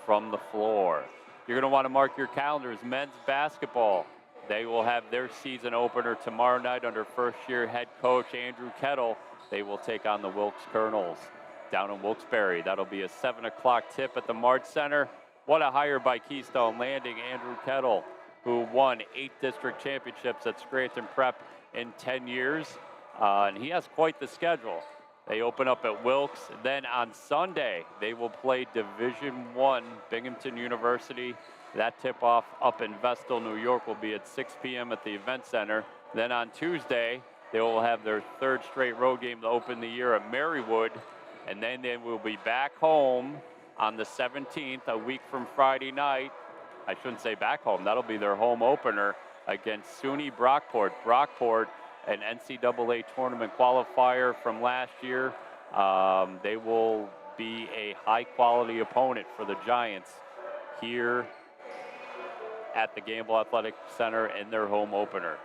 from the floor. You're going to want to mark your calendars. Men's basketball, they will have their season opener tomorrow night under first-year head coach Andrew Kettle. They will take on the Wilkes Colonels down in Wilkes-Barre. That'll be a 7 o'clock tip at the March Center. What a hire by Keystone, landing Andrew Kettle, who won 8 district championships at Scranton Prep in 10 years. And he has quite the schedule. They open up at Wilkes. Then on Sunday, they will play Division I, Binghamton University. That tip-off up in Vestal, New York will be at 6 p.m. at the Event Center. Then on Tuesday, they will have their 3rd straight road game to open the year at Marywood. And then they will be back home on the 17th, a week from Friday night. I shouldn't say back home. That'll be their home opener against SUNY Brockport. Brockport, an NCAA tournament qualifier from last year. They will be a high-quality opponent for the Giants here at the Gamble Athletic Center in their home opener.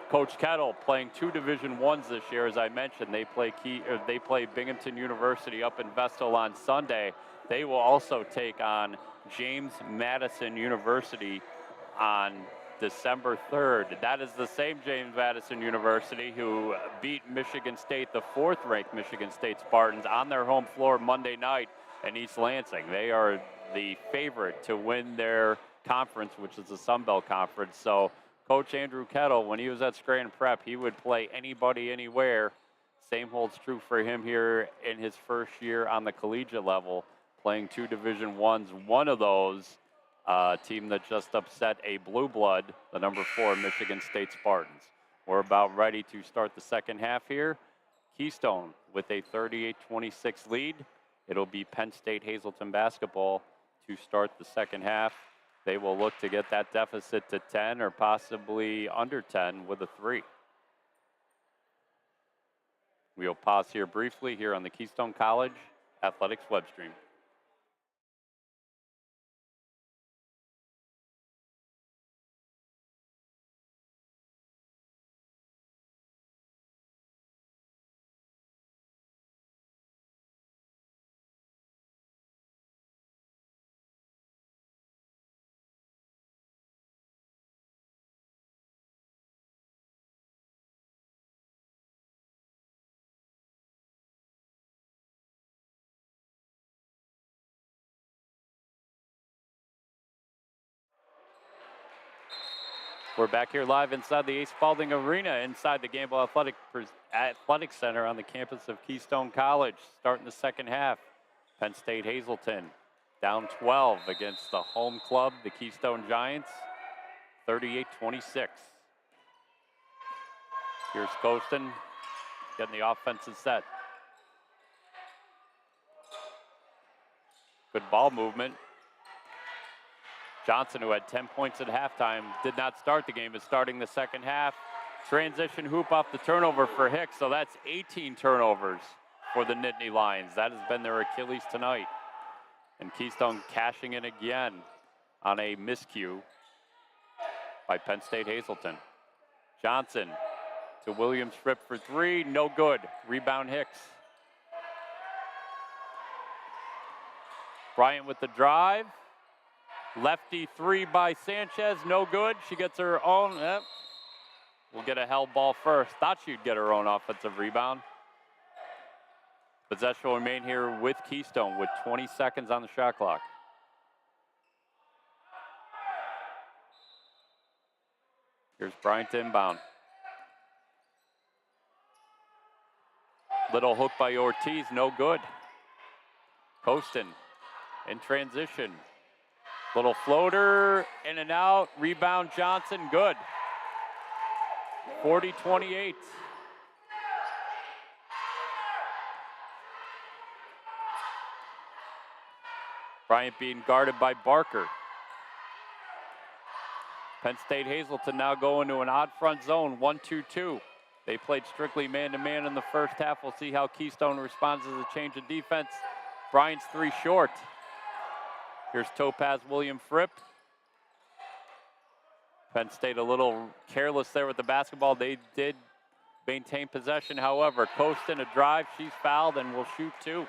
Coach Kettle playing 2 Division I's this year, as I mentioned. They play Binghamton University up in Vestal on Sunday. They will also take on James Madison University on December 3rd. That is the same James Madison University who beat Michigan State, the 4th-ranked Michigan State Spartans, on their home floor Monday night in East Lansing. They are the favorite to win their conference, which is the Sun Belt Conference. So Coach Andrew Kettle, when he was at Scranton Prep, he would play anybody, anywhere. Same holds true for him here in his first year on the collegiate level, playing 2 Division I's. One of those, team that just upset a blue blood, the number 4 Michigan State Spartans. We're about ready to start the second half here. Keystone with a 38-26 lead. It'll be Penn State Hazleton basketball to start the second half. They will look to get that deficit to 10 or possibly under 10 with a 3. We'll pause here briefly here on the Keystone College Athletics web stream. We're back here live inside the A. Spalding Arena, inside the Gamble Athletic Center on the campus of Keystone College. Starting the second half, Penn State Hazleton down 12 against the home club, the Keystone Giants, 38-26. Here's Keystone getting the offensive set. Good ball movement. Johnson, who had 10 points at halftime, did not start the game, is starting the second half. Transition hoop off the turnover for Hicks, so that's 18 turnovers for the Nittany Lions. That has been their Achilles tonight. And Keystone cashing in again on a miscue by Penn State Hazleton. Johnson to Williams Fripp for three, no good. Rebound Hicks. Bryant with the drive. Lefty three by Sanchez, no good. She gets her own. We'll get a held ball first. Thought she'd get her own offensive rebound. Possession will remain here with Keystone with 20 seconds on the shot clock. Here's Bryant to inbound. Little hook by Ortiz, no good. Keystone in transition. Little floater, in and out, rebound Johnson, good. 40-28. Bryant being guarded by Barker. Penn State Hazleton now going to an odd front zone, 1-2-2. They played strictly man-to-man in the first half. We'll see how Keystone responds as a change of defense. Bryant's three short. Here's Topaz William Fripp. Penn State a little careless there with the basketball. They did maintain possession, however. Keystone a drive, she's fouled and will shoot two.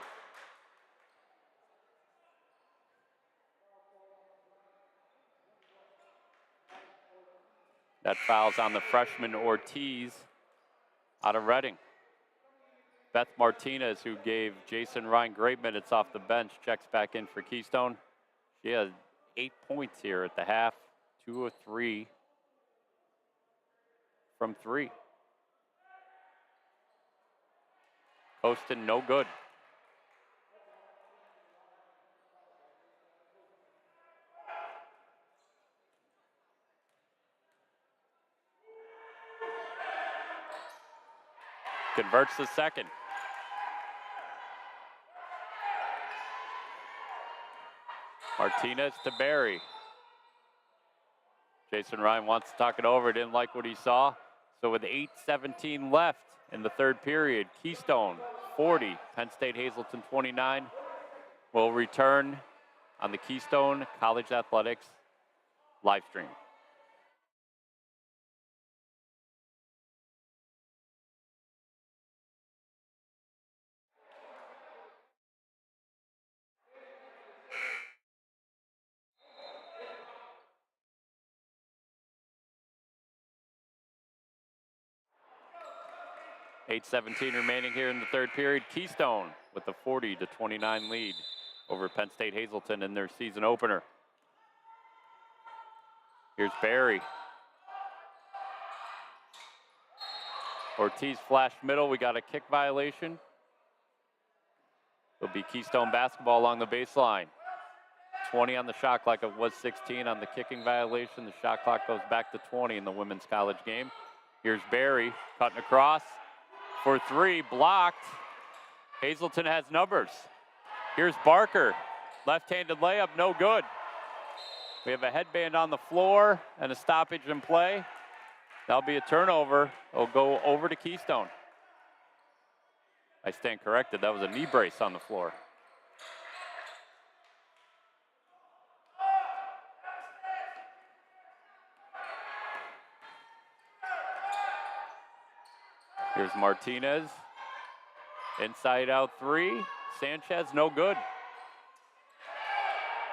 That foul's on the freshman Ortiz out of Reading. Beth Martinez, who gave Jason Ryan great minutes off the bench, checks back in for Keystone. She has 8 points here at the half, 2 of 3 from 3. Keystone, no good. Converts the second. Martinez to Barry. Jason Ryan wants to talk it over, didn't like what he saw. So with 8:17 left in the third period, Keystone 40, Penn State Hazleton 29. Will return on the Keystone College Athletics live stream. .8:17 remaining here in the third period. Keystone with the 40-29 lead over Penn State Hazleton in their season opener. Here's Barry. Ortiz flashed middle. We got a kick violation. It'll be Keystone basketball along the baseline. 20 on the shot clock. It was 16 on the kicking violation. The shot clock goes back to 20 in the women's college game. Here's Barry cutting across. For three, blocked. Hazleton has numbers. Here's Barker. Left-handed layup, no good. We have a headband on the floor and a stoppage in play. That'll be a turnover. It'll go over to Keystone. I stand corrected. That was a knee brace on the floor. Here's Martinez. Inside out three. Sanchez, no good.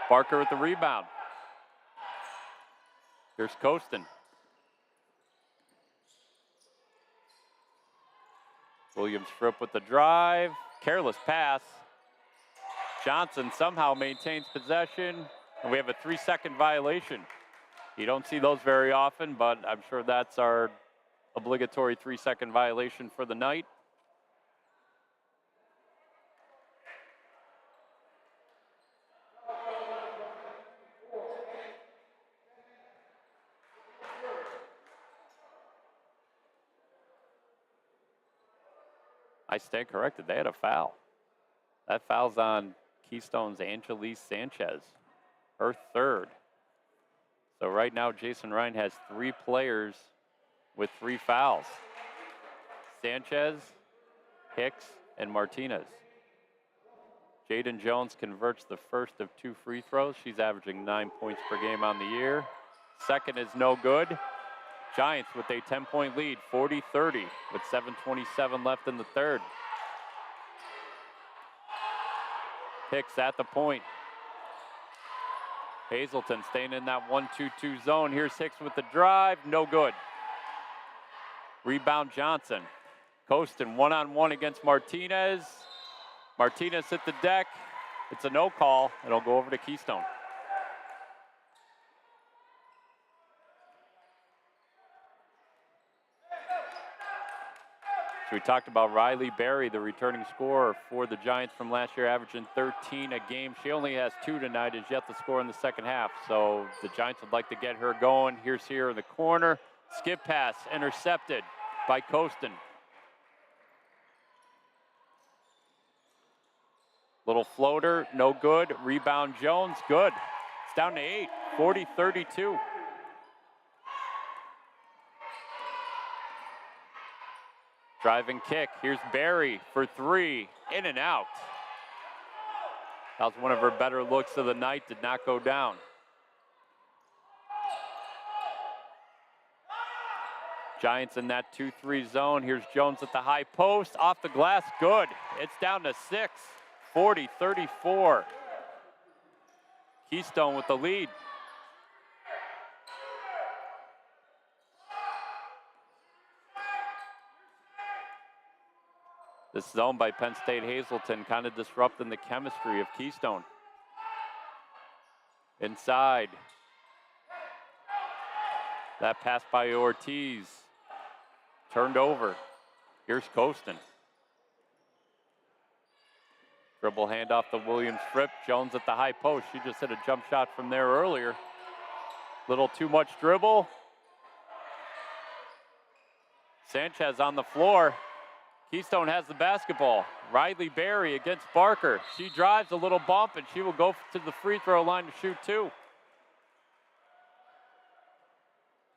Barker with the rebound. Here's Keystone. Williams Fripp with the drive. Careless pass. Johnson somehow maintains possession. And we have a 3-second violation. You don't see those very often, but I'm sure that's our obligatory 3-second violation for the night. I stand corrected. They had a foul. That foul's on Keystone's Angelise Sanchez, her third. So right now, Jason Ryan has 3 players with 3 fouls. Sanchez, Hicks, and Martinez. Jaden Jones converts the first of 2 free throws. She's averaging 9 points per game on the year. Second is no good. Giants with a 10-point lead, 40-30, with 7:27 left in the third. Hicks at the point. Hazleton staying in that 1-2-2 zone. Here's Hicks with the drive, no good. Rebound Johnson. Keystone one-on-one against Martinez. Martinez hit the deck. It's a no call. It'll go over to Keystone. So we talked about Riley Berry, the returning scorer for the Giants from last year, averaging 13 a game. She only has 2 tonight, is yet to score in the second half. So the Giants would like to get her going. Here's here in the corner. Skip pass, intercepted by Keystone. Little floater, no good. Rebound Jones, good. It's down to 8, 40-32. Drive and kick. Here's Berry for 3. In and out. That was one of her better looks of the night. Did not go down. Giants in that 2-3 zone. Here's Jones at the high post. Off the glass. Good. It's down to 6. 40-34. Keystone with the lead. This zone by Penn State Hazleton kind of disrupting the chemistry of Keystone. Inside. That pass by Ortiz. Turned over. Here's Keystone. Dribble handoff to Williams-Fripp. Jones at the high post. She just hit a jump shot from there earlier. Little too much dribble. Sanchez on the floor. Keystone has the basketball. Riley Berry against Barker. She drives a little bump, and she will go to the free throw line to shoot 2.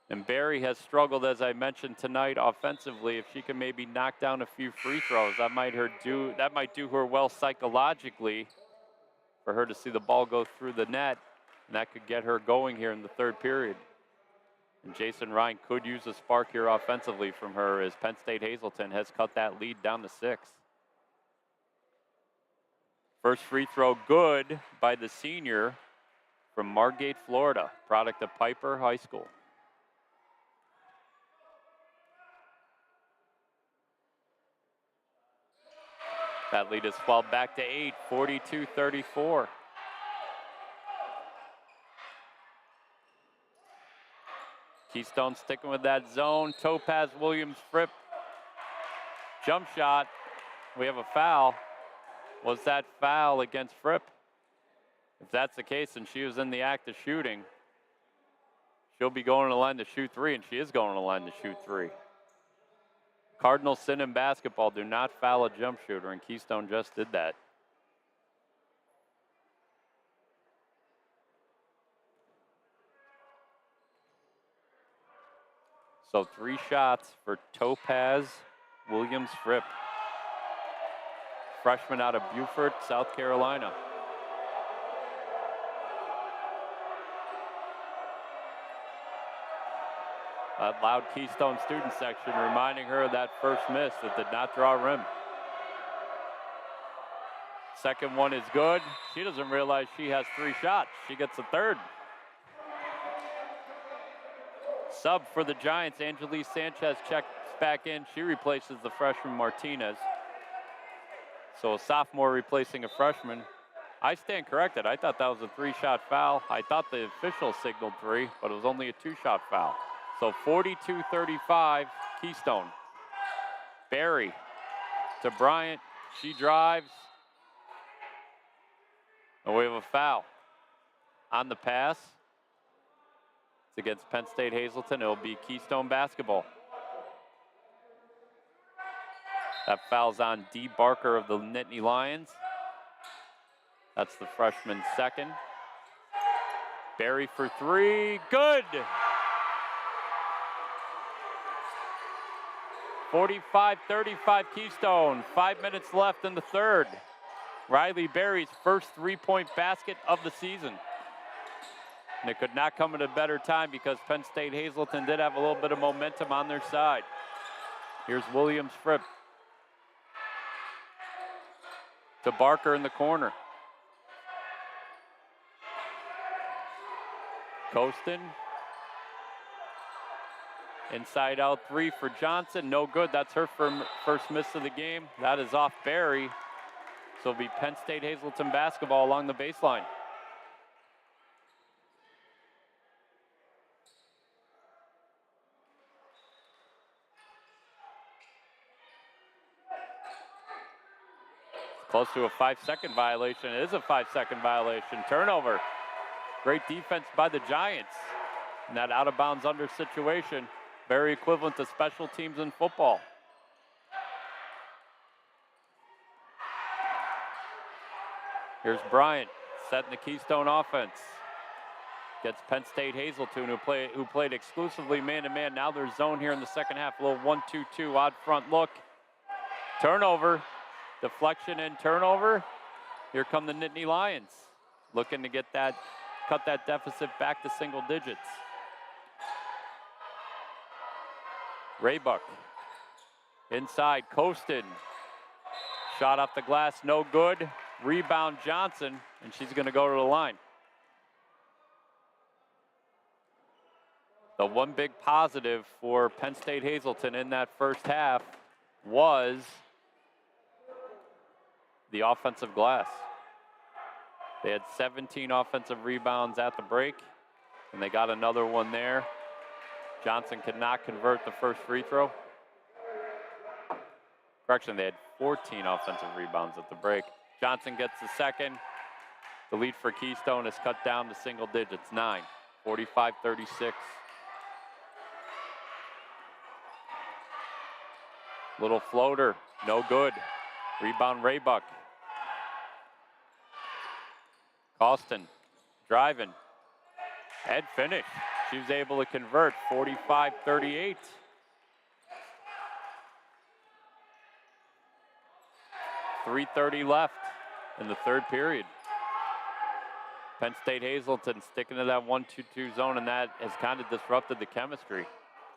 And Berry has struggled, as I mentioned tonight, offensively. If she can maybe knock down a few free throws, that might do her well psychologically for her to see the ball go through the net, and that could get her going here in the third period. And Jason Ryan could use a spark here offensively from her, as Penn State Hazleton has cut that lead down to 6. First free throw good by the senior from Margate, Florida, product of Piper High School. That lead is swelled back to 8, 42-34. Keystone sticking with that zone. Topaz Williams-Fripp. Jump shot. We have a foul. Was that foul against Fripp? If that's the case, and she was in the act of shooting, she'll be going to the line to shoot 3, and she is going to the line to shoot 3. Cardinal sin in basketball, do not foul a jump shooter, and Keystone just did that. So 3 shots for Topaz Williams-Fripp, freshman out of Beaufort, South Carolina. That loud Keystone student section reminding her of that first miss that did not draw rim. Second one is good. She doesn't realize she has 3 shots. She gets a third. Sub for the Giants, Angelise Sanchez checks back in. She replaces the freshman Martinez. So a sophomore replacing a freshman. I stand corrected. I thought that was a 3-shot foul. I thought the official signaled 3, but it was only a 2-shot foul. So 42-35, Keystone. Barry to Bryant. She drives. And we have a foul on the pass. It's against Penn State Hazleton. It'll be Keystone basketball. That foul's on D. Barker of the Nittany Lions. That's the freshman's second. Barry for 3, good! 45-35 Keystone, 5 minutes left in the third. Riley Berry's first 3-point basket of the season. And it could not come at a better time because Penn State Hazleton did have a little bit of momentum on their side. Here's Williams Fripp to Barker in the corner. Keystone. Inside out 3 for Johnson. No good. That's her first miss of the game. That is off Barry. So it'll be Penn State Hazleton basketball along the baseline. Close to a 5-second violation. It is a 5-second violation. Turnover. Great defense by the Giants in that out-of-bounds under situation. Very equivalent to special teams in football. Here's Bryant setting the Keystone offense. Gets Penn State Hazleton, who played exclusively man-to-man. Now they're zone here in the second half. A little 1-2-2 odd front look. Turnover. Deflection and turnover. Here come the Nittany Lions. Looking to cut that deficit back to single digits. Raybuck. Inside, Keystone. Shot off the glass, no good. Rebound Johnson, and she's going to go to the line. The one big positive for Penn State Hazleton in that first half was the offensive glass. They had 17 offensive rebounds at the break, and they got another one there. Johnson could not convert the first free throw. Correction, they had 14 offensive rebounds at the break. Johnson gets the second. The lead for Keystone is cut down to single digits, 9, 45-36. Little floater, no good. Rebound Raybuck. Keystone driving and finish. She was able to convert, 45-38. .330 left in the third period. Penn State Hazleton sticking to that 1-2-2 zone, and that has kind of disrupted the chemistry.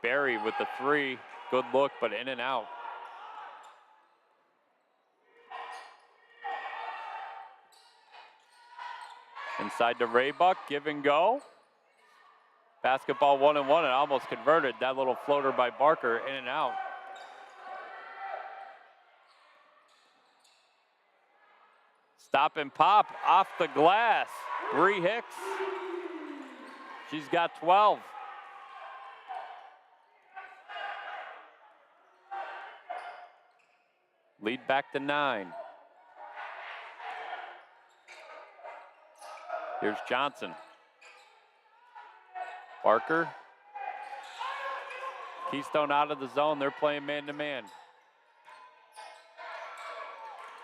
Barry with the 3, good look, but in and out. Inside to Raybuck, give and go. Basketball 1-1 and almost converted. That little floater by Barker, in and out. Stop and pop off the glass. Bree Hicks. She's got 12. Lead back to 9. Here's Johnson. Barker. Keystone out of the zone. They're playing man-to-man.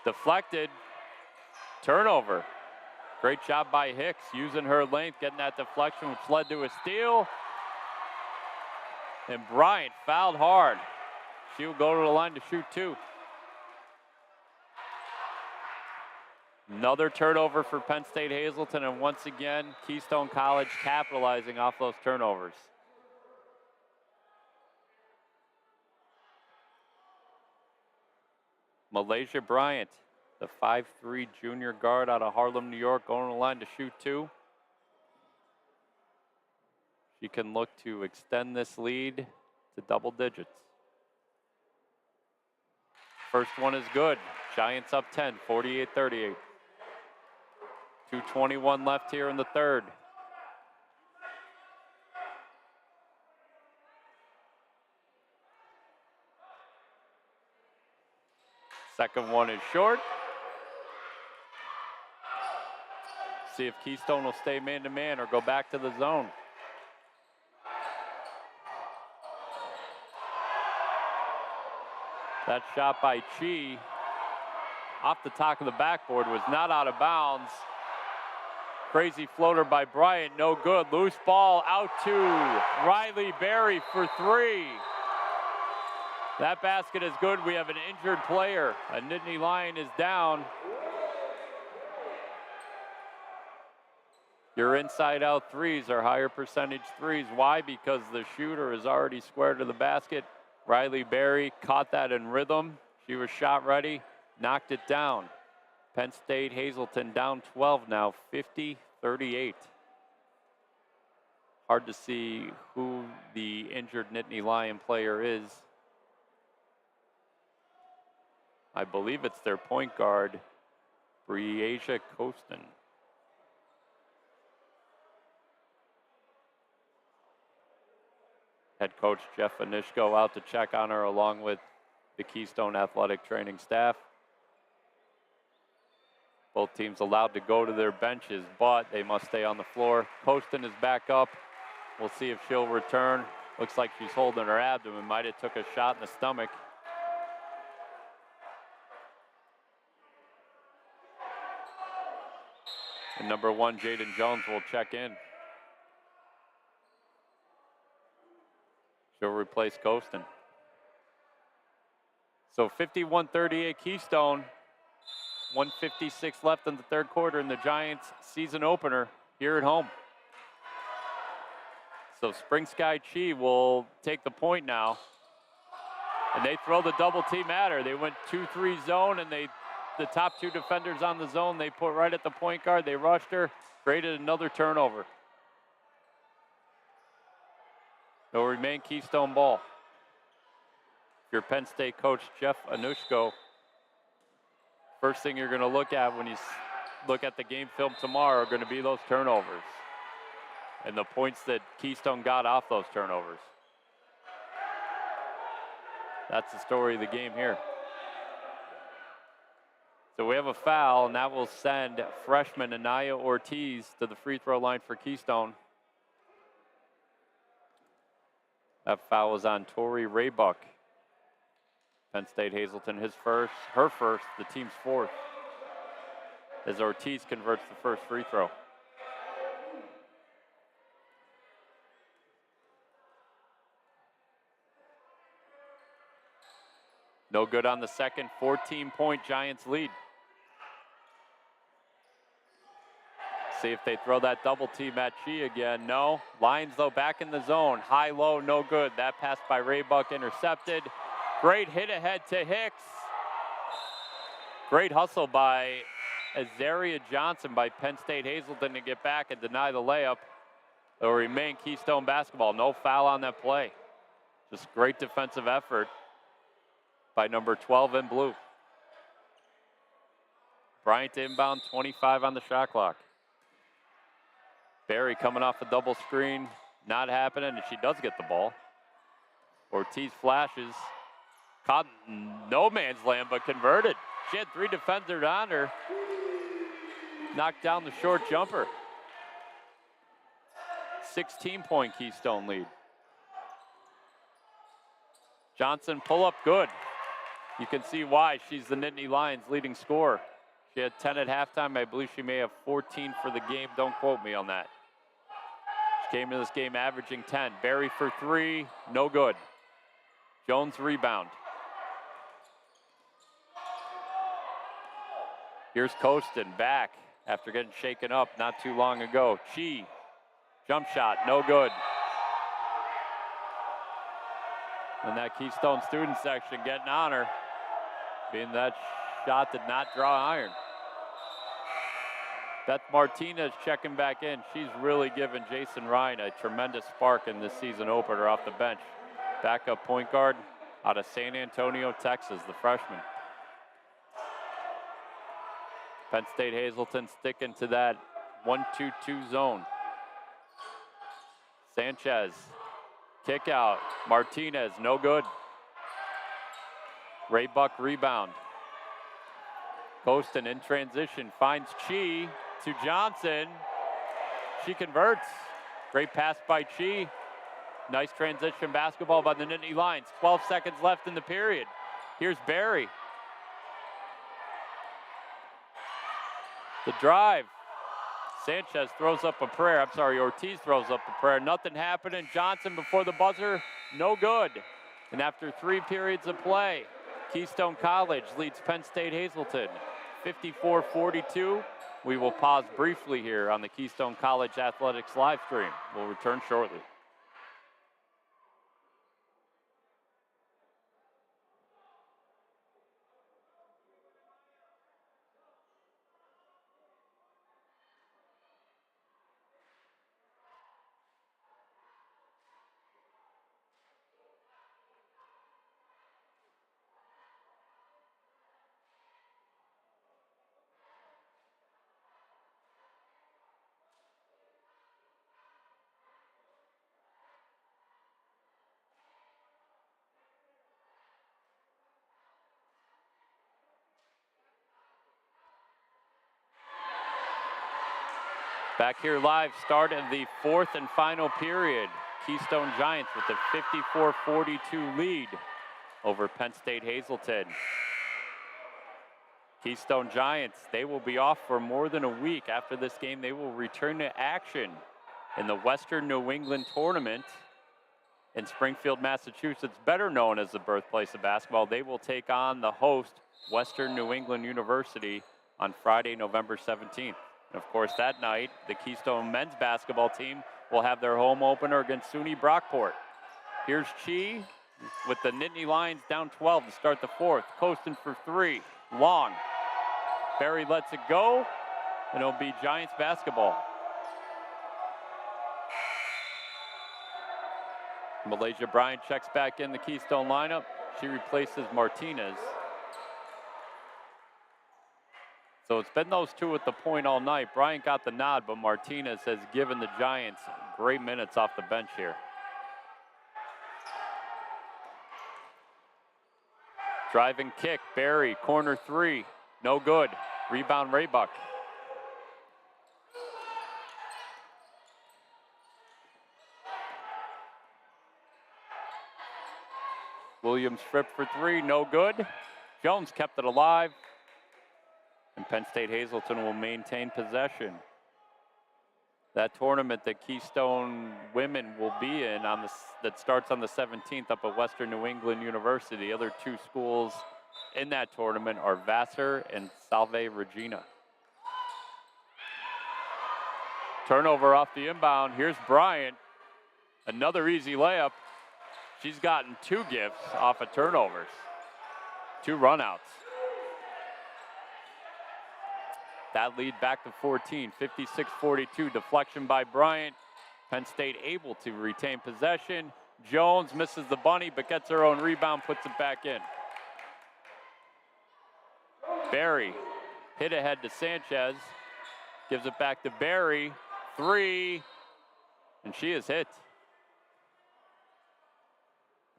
Deflected. Turnover. Great job by Hicks, using her length, getting that deflection, which led to a steal. And Bryant fouled hard. She will go to the line to shoot 2. Another turnover for Penn State Hazleton, and once again, Keystone College capitalizing off those turnovers. Malaysia Bryant, the 5'3" junior guard out of Harlem, New York, going to the line to shoot 2. She can look to extend this lead to double digits. First one is good. Giants up 10, 48-38. 2:21 left here in the third. Second one is short. See if Keystone will stay man-to-man or go back to the zone. That shot by Chi off the top of the backboard was not out of bounds. Crazy floater by Bryant, no good. Loose ball out to Riley Berry for three. That basket is good. We have an injured player. A Nittany Lion is down. Your inside-out threes are higher percentage threes. Why? Because the shooter is already square to the basket. Riley Berry caught that in rhythm. She was shot ready, knocked it down. Penn State Hazleton down 12 now, 50-38. Hard to see who the injured Nittany Lion player is. I believe it's their point guard, Keystone. Head coach Jeff Anishko out to check on her along with the Keystone athletic training staff. Both teams allowed to go to their benches, but they must stay on the floor. Keystone is back up. We'll see if she'll return. Looks like she's holding her abdomen. Might have took a shot in the stomach. And number 1, Jaden Jones, will check in. She'll replace Keystone. So 51-38 Keystone. 1:56 left in the third quarter in the Giants' season opener here at home. So Spring Sky Chi will take the point now. And they throw the double team at her. They went 2-3 zone, and the top two defenders on the zone, they put right at the point guard. They rushed her, created another turnover. It'll remain Keystone ball. Your Penn State coach, Jeff Anushko, first thing you're going to look at when you look at the game film tomorrow are going to be those turnovers and the points that Keystone got off those turnovers. That's the story of the game here. So we have a foul, and that will send freshman Anaya Ortiz to the free throw line for Keystone. That foul was on Tori Raybuck. Penn State Hazleton, her first, the team's fourth, as Ortiz converts the first free throw. No good on the second, 14-point Giants lead. See if they throw that double team at Chi again. No. Lions, though, back in the zone. High, low, no good. That pass by Raybuck intercepted. Great hit ahead to Hicks. Great hustle by Azaria Johnson by Penn State Hazleton to get back and deny the layup. It will remain Keystone basketball. No foul on that play. Just great defensive effort by number 12 in blue. Bryant inbound, 25 on the shot clock. Berry coming off a double screen, not happening, and she does get the ball. Ortiz flashes, caught in no man's land, but converted. She had three defenders on her, knocked down the short jumper. 16-point Keystone lead. Johnson pull up good. You can see why. She's the Nittany Lions leading scorer. She had 10 at halftime. I believe she may have 14 for the game. Don't quote me on that. She came into this game averaging 10. Berry for three, no good. Jones rebound. Here's Keystone back after getting shaken up not too long ago. Chi, jump shot, no good. And that Keystone student section getting on her, being that shot did not draw iron. Beth Martinez checking back in. She's really given Jason Ryan a tremendous spark in this season opener off the bench. Backup point guard out of San Antonio, Texas, the freshman. Penn State Hazleton sticking to that 1-2-2 zone. Sanchez, kick out. Martinez, no good. Ray Buck rebound. Keystone in transition, finds Chi to Johnson. She converts. Great pass by Chi. Nice transition basketball by the Nittany Lions. 12 seconds left in the period. Here's Barry. The drive. Sanchez throws up a prayer. I'm sorry, Ortiz throws up a prayer. Nothing happening. Johnson before the buzzer, no good. And after 3 periods of play, Keystone College leads Penn State Hazleton 54-42. We will pause briefly here on the Keystone College Athletics live stream. We'll return shortly. Back here live, start of the 4th and final period. Keystone Giants with a 54-42 lead over Penn State Hazleton. Keystone Giants, they will be off for more than a week. After this game, they will return to action in the Western New England Tournament in Springfield, Massachusetts, better known as the birthplace of basketball. They will take on the host, Western New England University, on Friday, November 17th. And of course, that night, the Keystone men's basketball team will have their home opener against SUNY Brockport. Here's Chi with the Nittany Lions down 12 to start the 4th. Keystone for 3, long. Barry lets it go, and it'll be Giants basketball. Malaysia Bryant checks back in the Keystone lineup. She replaces Martinez. So it's been those two at the point all night. Bryant got the nod, but Martinez has given the Giants great minutes off the bench here. Drive and kick, Barry, corner 3, no good. Rebound, Raybuck. Williams Fripp for 3, no good. Jones kept it alive. And Penn State Hazleton will maintain possession. That tournament that Keystone women will be in that starts on the 17th up at Western New England University. The other 2 schools in that tournament are Vassar and Salve Regina. Turnover off the inbound. Here's Bryant. Another easy layup. She's gotten 2 gifts off of turnovers. 2 runouts. That lead back to 14, 56-42. Deflection by Bryant. Penn State able to retain possession. Jones misses the bunny, but gets her own rebound, puts it back in. Barry, hit ahead to Sanchez. Gives it back to Barry. 3, and she is hit.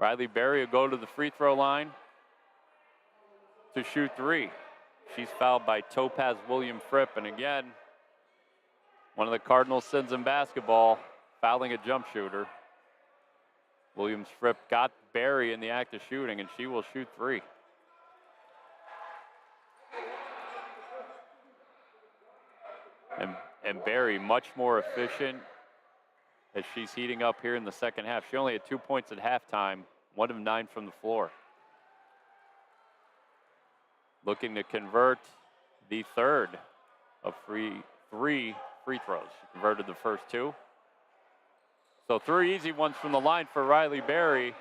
Riley Berry will go to the free throw line to shoot 3. She's fouled by Topaz William Fripp, and again, one of the cardinal sins in basketball, fouling a jump shooter. Williams Fripp got Berry in the act of shooting, and she will shoot 3. And Berry much more efficient as she's heating up here in the second half. She only had 2 points at halftime, 1 of 9 from the floor. Looking to convert the 3rd of 3 free throws. She converted the first 2. So 3 easy ones from the line for Riley Berry.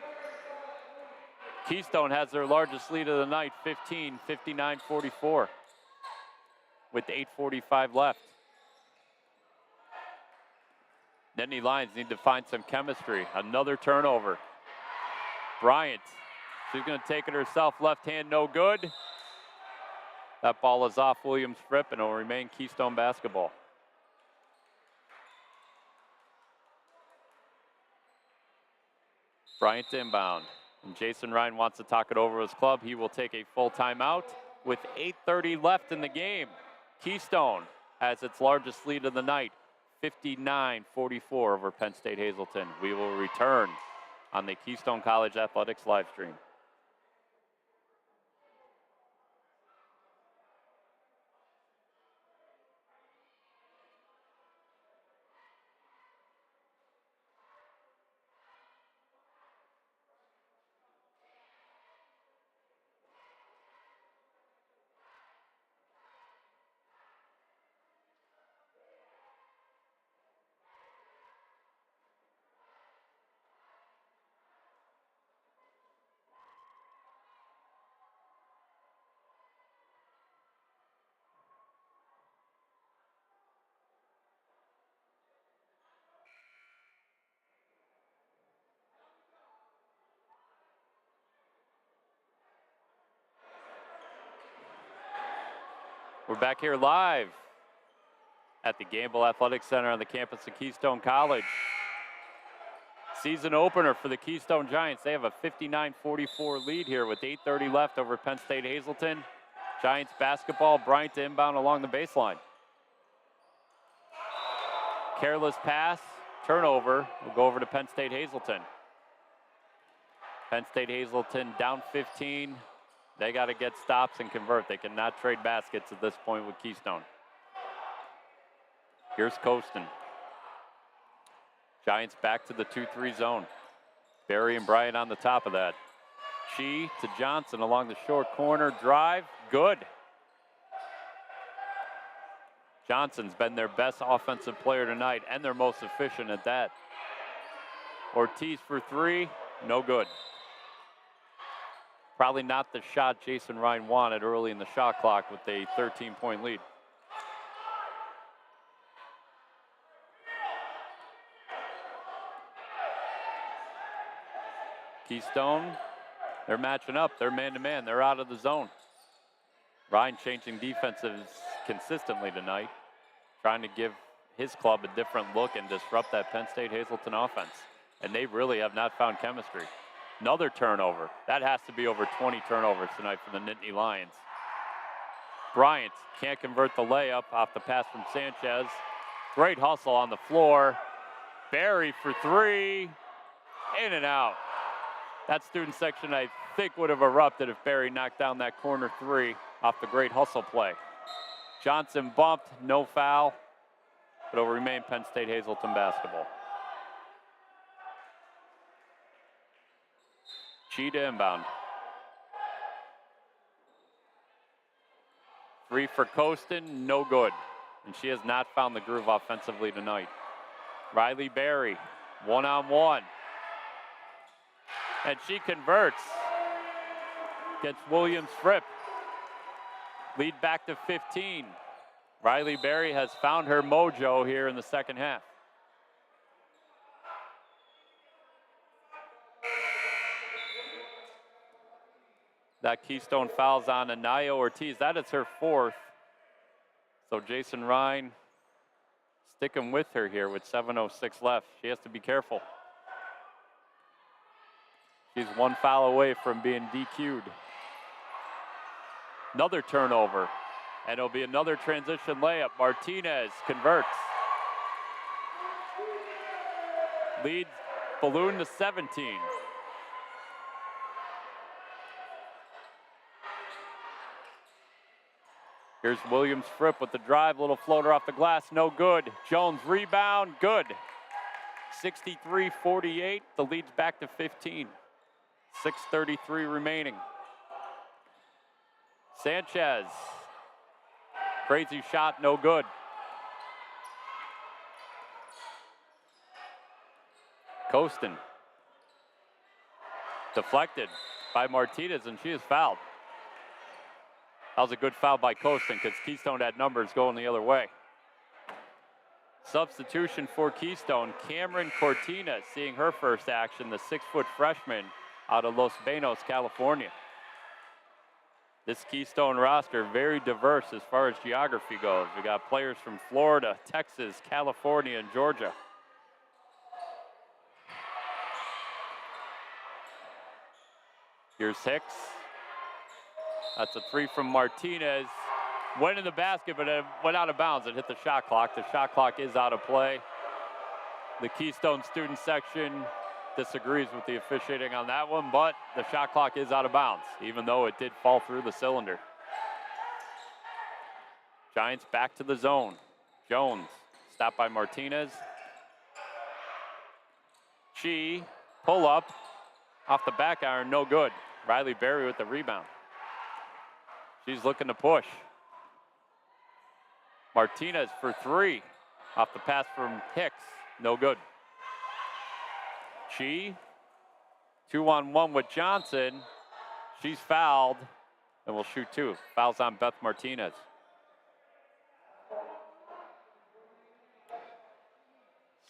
Keystone has their largest lead of the night, 15, 59-44, with 8:45 left. Nittany Lions need to find some chemistry. Another turnover. Bryant, she's going to take it herself. Left hand, no good. That ball is off Williams Fripp, and it will remain Keystone basketball. Bryant inbound. And Jason Ryan wants to talk it over his club. He will take a full timeout with 8:30 left in the game. Keystone has its largest lead of the night, 59-44 over Penn State Hazleton. We will return on the Keystone College Athletics live stream. We're back here live at the Gamble Athletic Center on the campus of Keystone College. Season opener for the Keystone Giants. They have a 59-44 lead here with 8:30 left over Penn State Hazleton. Giants basketball, Bryant to inbound along the baseline. Careless pass, turnover, will go over to Penn State Hazleton. Penn State Hazleton down 15. They got to get stops and convert. They cannot trade baskets at this point with Keystone. Here's Keystone. Giants back to the 2-3 zone. Barry and Bryant on the top of that. Chi to Johnson along the short corner. Drive, good. Johnson's been their best offensive player tonight and their most efficient at that. Ortiz for three, no good. Probably not the shot Jason Ryan wanted early in the shot clock with a 13-point lead. Keystone, they're matching up. They're man-to-man. They're out of the zone. Ryan changing defenses consistently tonight, trying to give his club a different look and disrupt that Penn State Hazleton offense. And they really have not found chemistry. Another turnover. That has to be over 20 turnovers tonight for the Nittany Lions. Bryant can't convert the layup off the pass from Sanchez. Great hustle on the floor. Barry for three. In and out. That student section, I think, would have erupted if Barry knocked down that corner three off the great hustle play. Johnson bumped, no foul, but it'll remain Penn State Hazleton basketball. Cheetah inbound. Three for Keystone, no good. And she has not found the groove offensively tonight. Riley Berry, one-on-one. And she converts. Gets Williams Fripp. Lead back to 15. Riley Berry has found her mojo here in the second half. That Keystone fouls on Anaya Ortiz. That is her fourth. So Jason Ryan sticking with her here with 7:06 left. She has to be careful. She's one foul away from being DQ'd. Another turnover. And it'll be another transition layup. Martinez converts. Lead balloon to 17. Here's Williams Fripp with the drive, little floater off the glass, no good. Jones rebound, good. 63-48, the lead's back to 15. 6:33 remaining. Sanchez, crazy shot, no good. Keystone, deflected by Martinez, and she is fouled. That was a good foul by Keystone because Keystone had numbers going the other way. Substitution for Keystone, Cameron Cortina seeing her first action, the 6-foot freshman out of Los Banos, California. This Keystone roster, very diverse as far as geography goes. We got players from Florida, Texas, California, and Georgia. Here's Hicks. That's a three from Martinez. Went in the basket, but it went out of bounds. It hit the shot clock. The shot clock is out of play. The Keystone student section disagrees with the officiating on that one, but the shot clock is out of bounds, even though it did fall through the cylinder. Giants back to the zone. Jones, stopped by Martinez. Chi, pull up, off the back iron, no good. Riley Berry with the rebound. She's looking to push. Martinez for three, off the pass from Hicks, no good. Chi, 2-on-1 with Johnson. She's fouled and will shoot two. Fouls on Beth Martinez.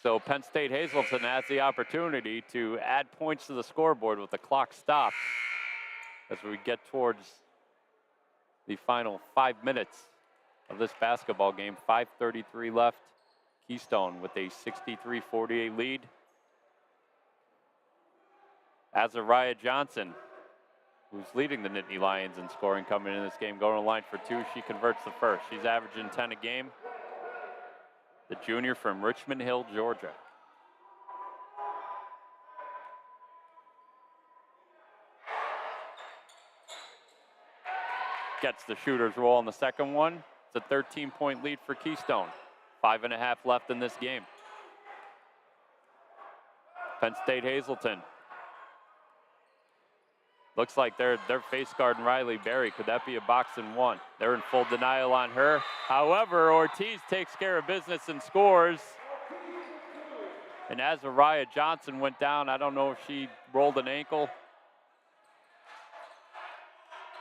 So Penn State Hazleton has the opportunity to add points to the scoreboard with the clock stopped as we get towards the final 5 minutes of this basketball game. 5:33 left. Keystone with a 63-48 lead. Azariah Johnson, who's leading the Nittany Lions in scoring coming in this game, going to the line for two. She converts the first. She's averaging 10 a game. The junior from Richmond Hill, Georgia. Gets the shooter's roll on the second one. It's a 13-point lead for Keystone. 5.5 left in this game. Penn State Hazleton. Looks like they're face guarding Riley Berry. Could that be a box and one? They're in full denial on her. However, Ortiz takes care of business and scores. And Azariah Johnson went down. I don't know if she rolled an ankle.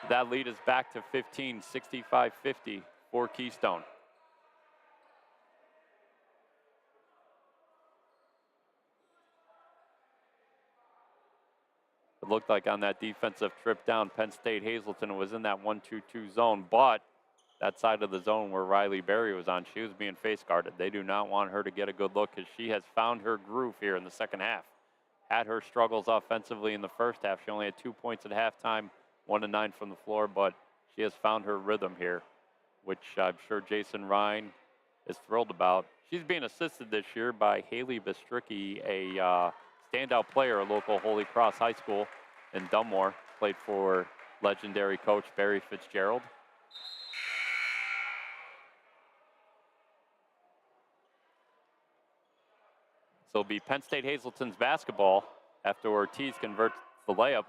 That lead is back to 15, 65-50 for Keystone. It looked like on that defensive trip down, Penn State Hazleton was in that 1-2-2 zone, but that side of the zone where Riley Berry was on, she was being face guarded. They do not want her to get a good look because she has found her groove here in the second half. Had her struggles offensively in the first half. She only had 2 points at halftime, 1 of 9 from the floor, but she has found her rhythm here, which I'm sure Jason Ryan is thrilled about. She's being assisted this year by Haley Bistricki, a standout player at local Holy Cross High School in Dunmore, played for legendary coach Barry Fitzgerald. So it'll be Penn State Hazleton's basketball after Ortiz converts the layup.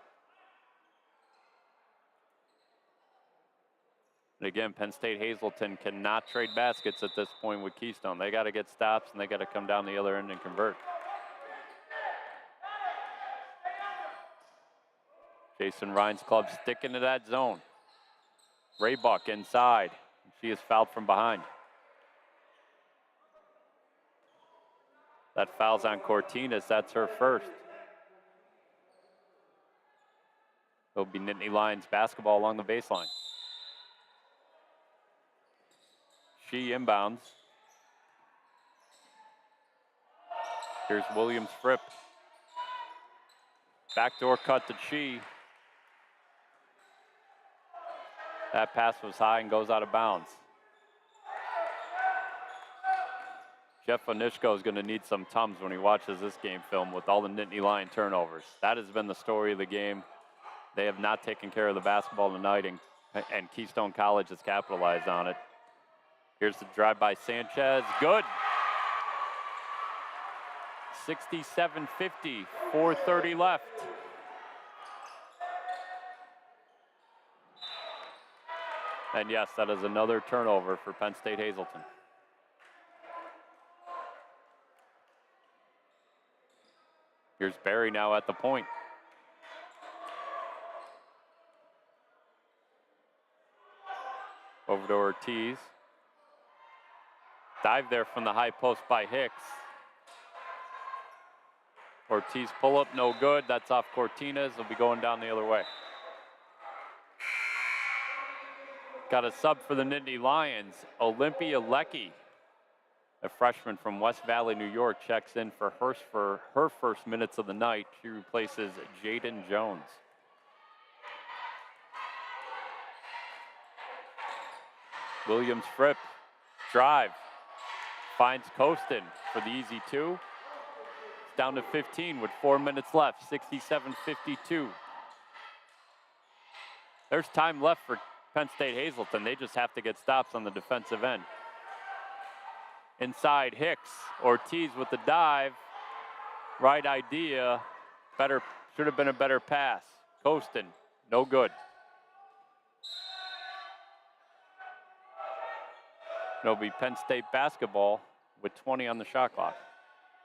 And again, Penn State Hazleton cannot trade baskets at this point with Keystone. They got to get stops and they got to come down the other end and convert. Jason Ryan's club sticking to that zone. Raybuck inside. She is fouled from behind. That foul's on Cortinas. That's her first. It'll be Nittany Lions basketball along the baseline. She inbounds. Here's Williams Fripp. Backdoor cut to Chi. That pass was high and goes out of bounds. Jeff Onishko is going to need some Tums when he watches this game film with all the Nittany Lion turnovers. That has been the story of the game. They have not taken care of the basketball tonight, and Keystone College has capitalized on it. Here's the drive by Sanchez. Good. 67-50, 4:30 left. And yes, that is another turnover for Penn State Hazleton. Here's Berry now at the point. Over to Ortiz. Dive there from the high post by Hicks. Ortiz pull up, no good. That's off Cortinas. They'll be going down the other way. Got a sub for the Nittany Lions. Olympia Leckie, a freshman from West Valley, New York, checks in for her first minutes of the night. She replaces Jaden Jones. Williams Fripp, drive, finds Keystone for the easy two. It's down to 15 with 4 minutes left, 67-52. There's time left for Penn State Hazleton. They just have to get stops on the defensive end. Inside Hicks, Ortiz with the dive. Right idea, should have been a better pass. Keystone, no good. It'll be Penn State basketball with 20 on the shot clock.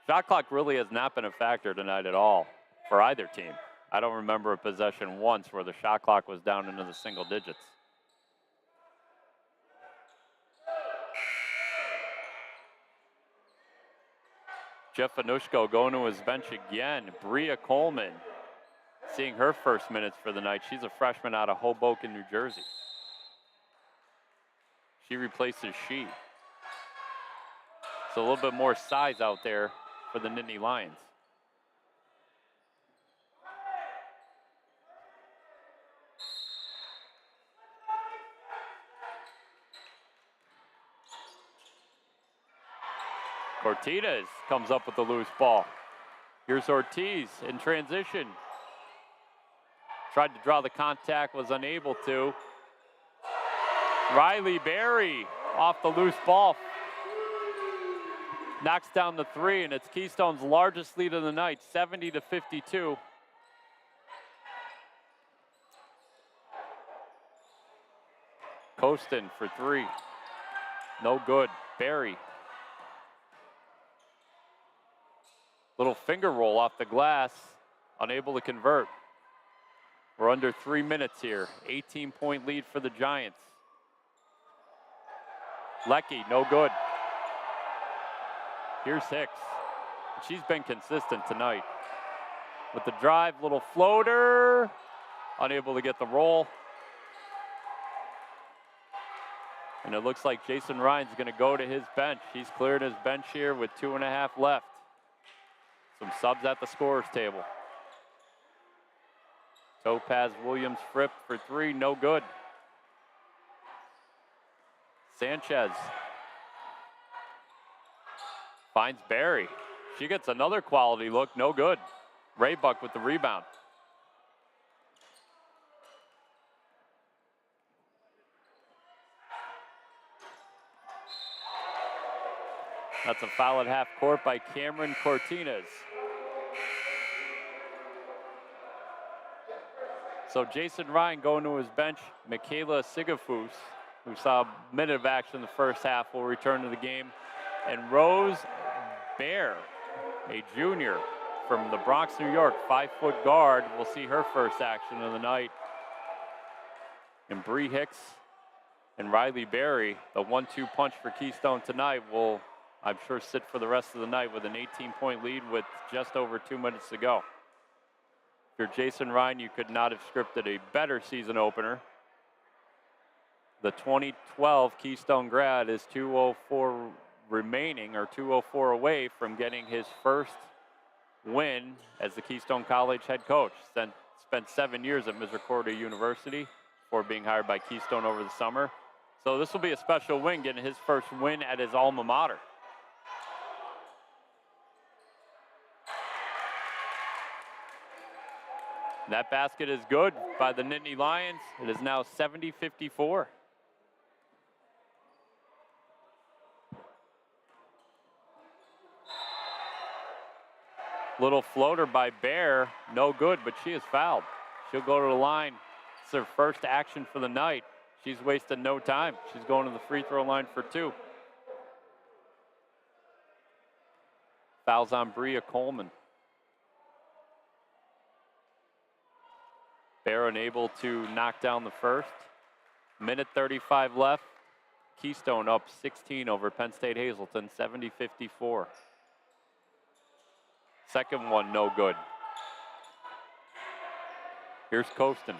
Shot clock really has not been a factor tonight at all for either team. I don't remember a possession once where the shot clock was down into the single digits. Jeff Anushko going to his bench again. Bria Coleman seeing her first minutes for the night. She's a freshman out of Hoboken, New Jersey. She replaces She. So a little bit more size out there for the Nittany Lions. Cortines comes up with the loose ball. Here's Ortiz in transition. Tried to draw the contact, was unable to. Riley Berry off the loose ball. Knocks down the three, and it's Keystone's largest lead of the night, 70-52. Keystone for three. No good. Berry. Little finger roll off the glass, unable to convert. We're under 3 minutes here. 18-point lead for the Giants. Leckie, no good. Here's Hicks. She's been consistent tonight. With the drive, little floater, unable to get the roll. And it looks like Jason Ryan's going to go to his bench. He's cleared his bench here with 2.5 left. Some subs at the scorer's table. Topaz Williams Fripp for three, no good. Sanchez finds Berry. She gets another quality look, no good. Raybuck with the rebound. That's a foul at half court by Cameron Cortines. So Jason Ryan going to his bench. Michaela Sigafus, who saw a minute of action in the first half, will return to the game. And Rose Bear, a junior from the Bronx, New York, 5-foot guard, will see her first action of the night. And Bree Hicks and Riley Berry, the 1-2 punch for Keystone tonight, will, I'm sure, sit for the rest of the night with an 18-point lead with just over 2 minutes to go. If you're Jason Ryan, you could not have scripted a better season opener. The 2012 Keystone grad is 204 remaining, or 204 away from getting his first win as the Keystone College head coach. Spent 7 years at Misericordia University before being hired by Keystone over the summer. So this will be a special win, getting his first win at his alma mater. That basket is good by the Nittany Lions. It is now 70-54. Little floater by Bear, no good, but she is fouled. She'll go to the line. It's her first action for the night. She's wasted no time. She's going to the free throw line for two. Fouls on Bria Coleman. Bear unable to knock down the first. Minute 35 left. Keystone up 16 over Penn State Hazleton, 70-54. Second one, no good. Here's Keystone.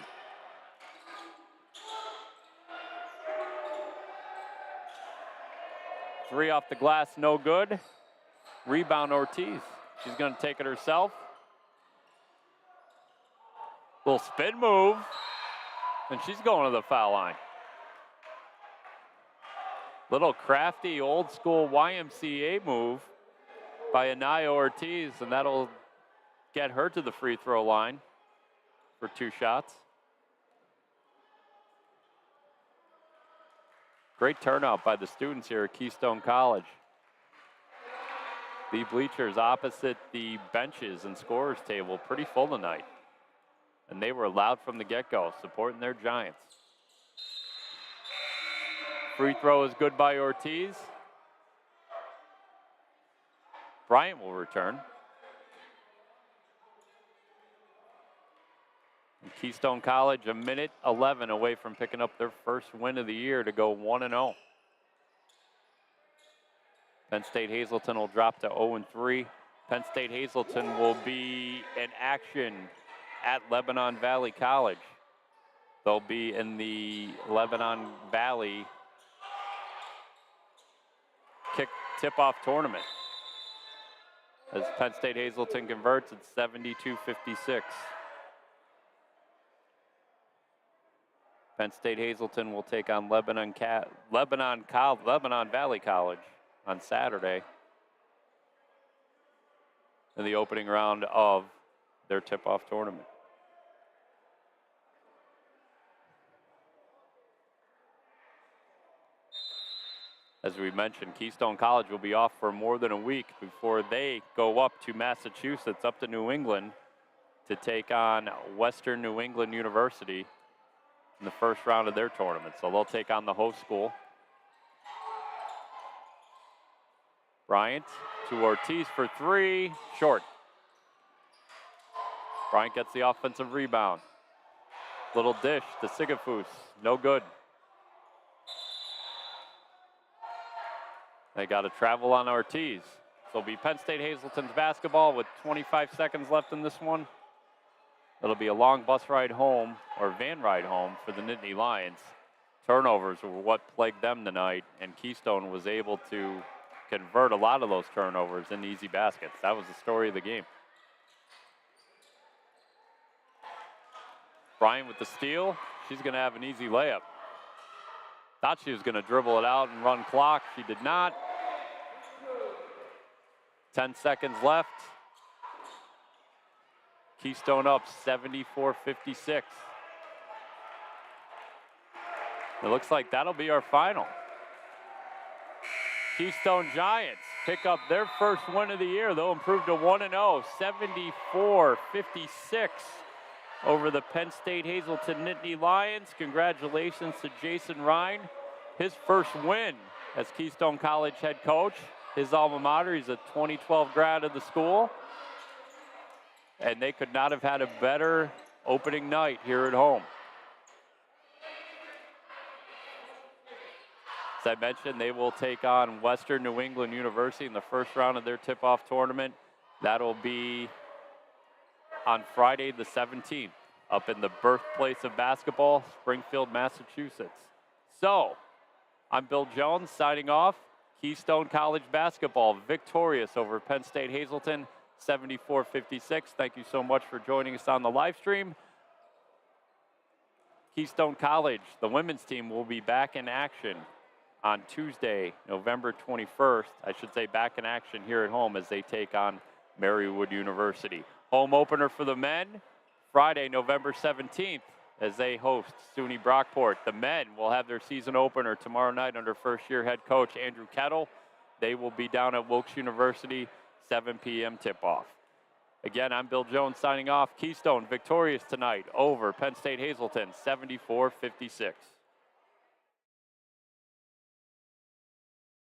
Three off the glass, no good. Rebound Ortiz. She's going to take it herself. Little spin move. And she's going to the foul line. Little crafty, old school YMCA move by Anaya Ortiz, and that'll get her to the free throw line for 2 shots. Great turnout by the students here at Keystone College. The bleachers opposite the benches and scorers table pretty full tonight. And they were loud from the get-go, supporting their Giants. Free throw is good by Ortiz. Bryant will return. And Keystone College, 1:11 away from picking up their first win of the year to go 1-0. Penn State Hazleton will drop to 0-3. Penn State Hazleton will be in action at Lebanon Valley College. They'll be in the Lebanon Valley kick tip-off tournament. As Penn State Hazleton converts, it's 72-56. Penn State Hazleton will take on Lebanon Valley College on Saturday in the opening round of their tip-off tournament. As we mentioned, Keystone College will be off for more than a week before they go up to Massachusetts, up to New England, to take on Western New England University in the first round of their tournament. So they'll take on the host school. Bryant to Ortiz for 3, short. Bryant gets the offensive rebound. Little dish to Sigafus, no good. They got to travel on Ortiz. So it'll be Penn State Hazleton's basketball with 25 seconds left in this one. It'll be a long bus ride home, or van ride home, for the Nittany Lions. Turnovers were what plagued them tonight, and Keystone was able to convert a lot of those turnovers into easy baskets. That was the story of the game. Bryant with the steal. She's going to have an easy layup. Thought she was going to dribble it out and run clock. She did not. 10 seconds left. Keystone up 74-56. It looks like that'll be our final. Keystone Giants pick up their first win of the year. They'll improve to 1-0, 74-56 over the Penn State Hazleton Nittany Lions. Congratulations to Jason Ryan, his first win as Keystone College head coach. His alma mater, he's a 2012 grad of the school. And they could not have had a better opening night here at home. As I mentioned, they will take on Western New England University in the first round of their tip-off tournament. That'll be on Friday the 17th, up in the birthplace of basketball, Springfield, Massachusetts. So, I'm Bill Jones signing off. Keystone College basketball victorious over Penn State Hazleton, 74-56. Thank you so much for joining us on the live stream. Keystone College, the women's team, will be back in action on Tuesday, November 21st. I should say back in action here at home as they take on Marywood University. Home opener for the men, Friday, November 17th, as they host SUNY Brockport. The men will have their season opener tomorrow night under first-year head coach Andrew Kettle. They will be down at Wilkes University, 7 p.m. tip-off. Again, I'm Bill Jones signing off. Keystone victorious tonight over Penn State Hazleton, 74-56.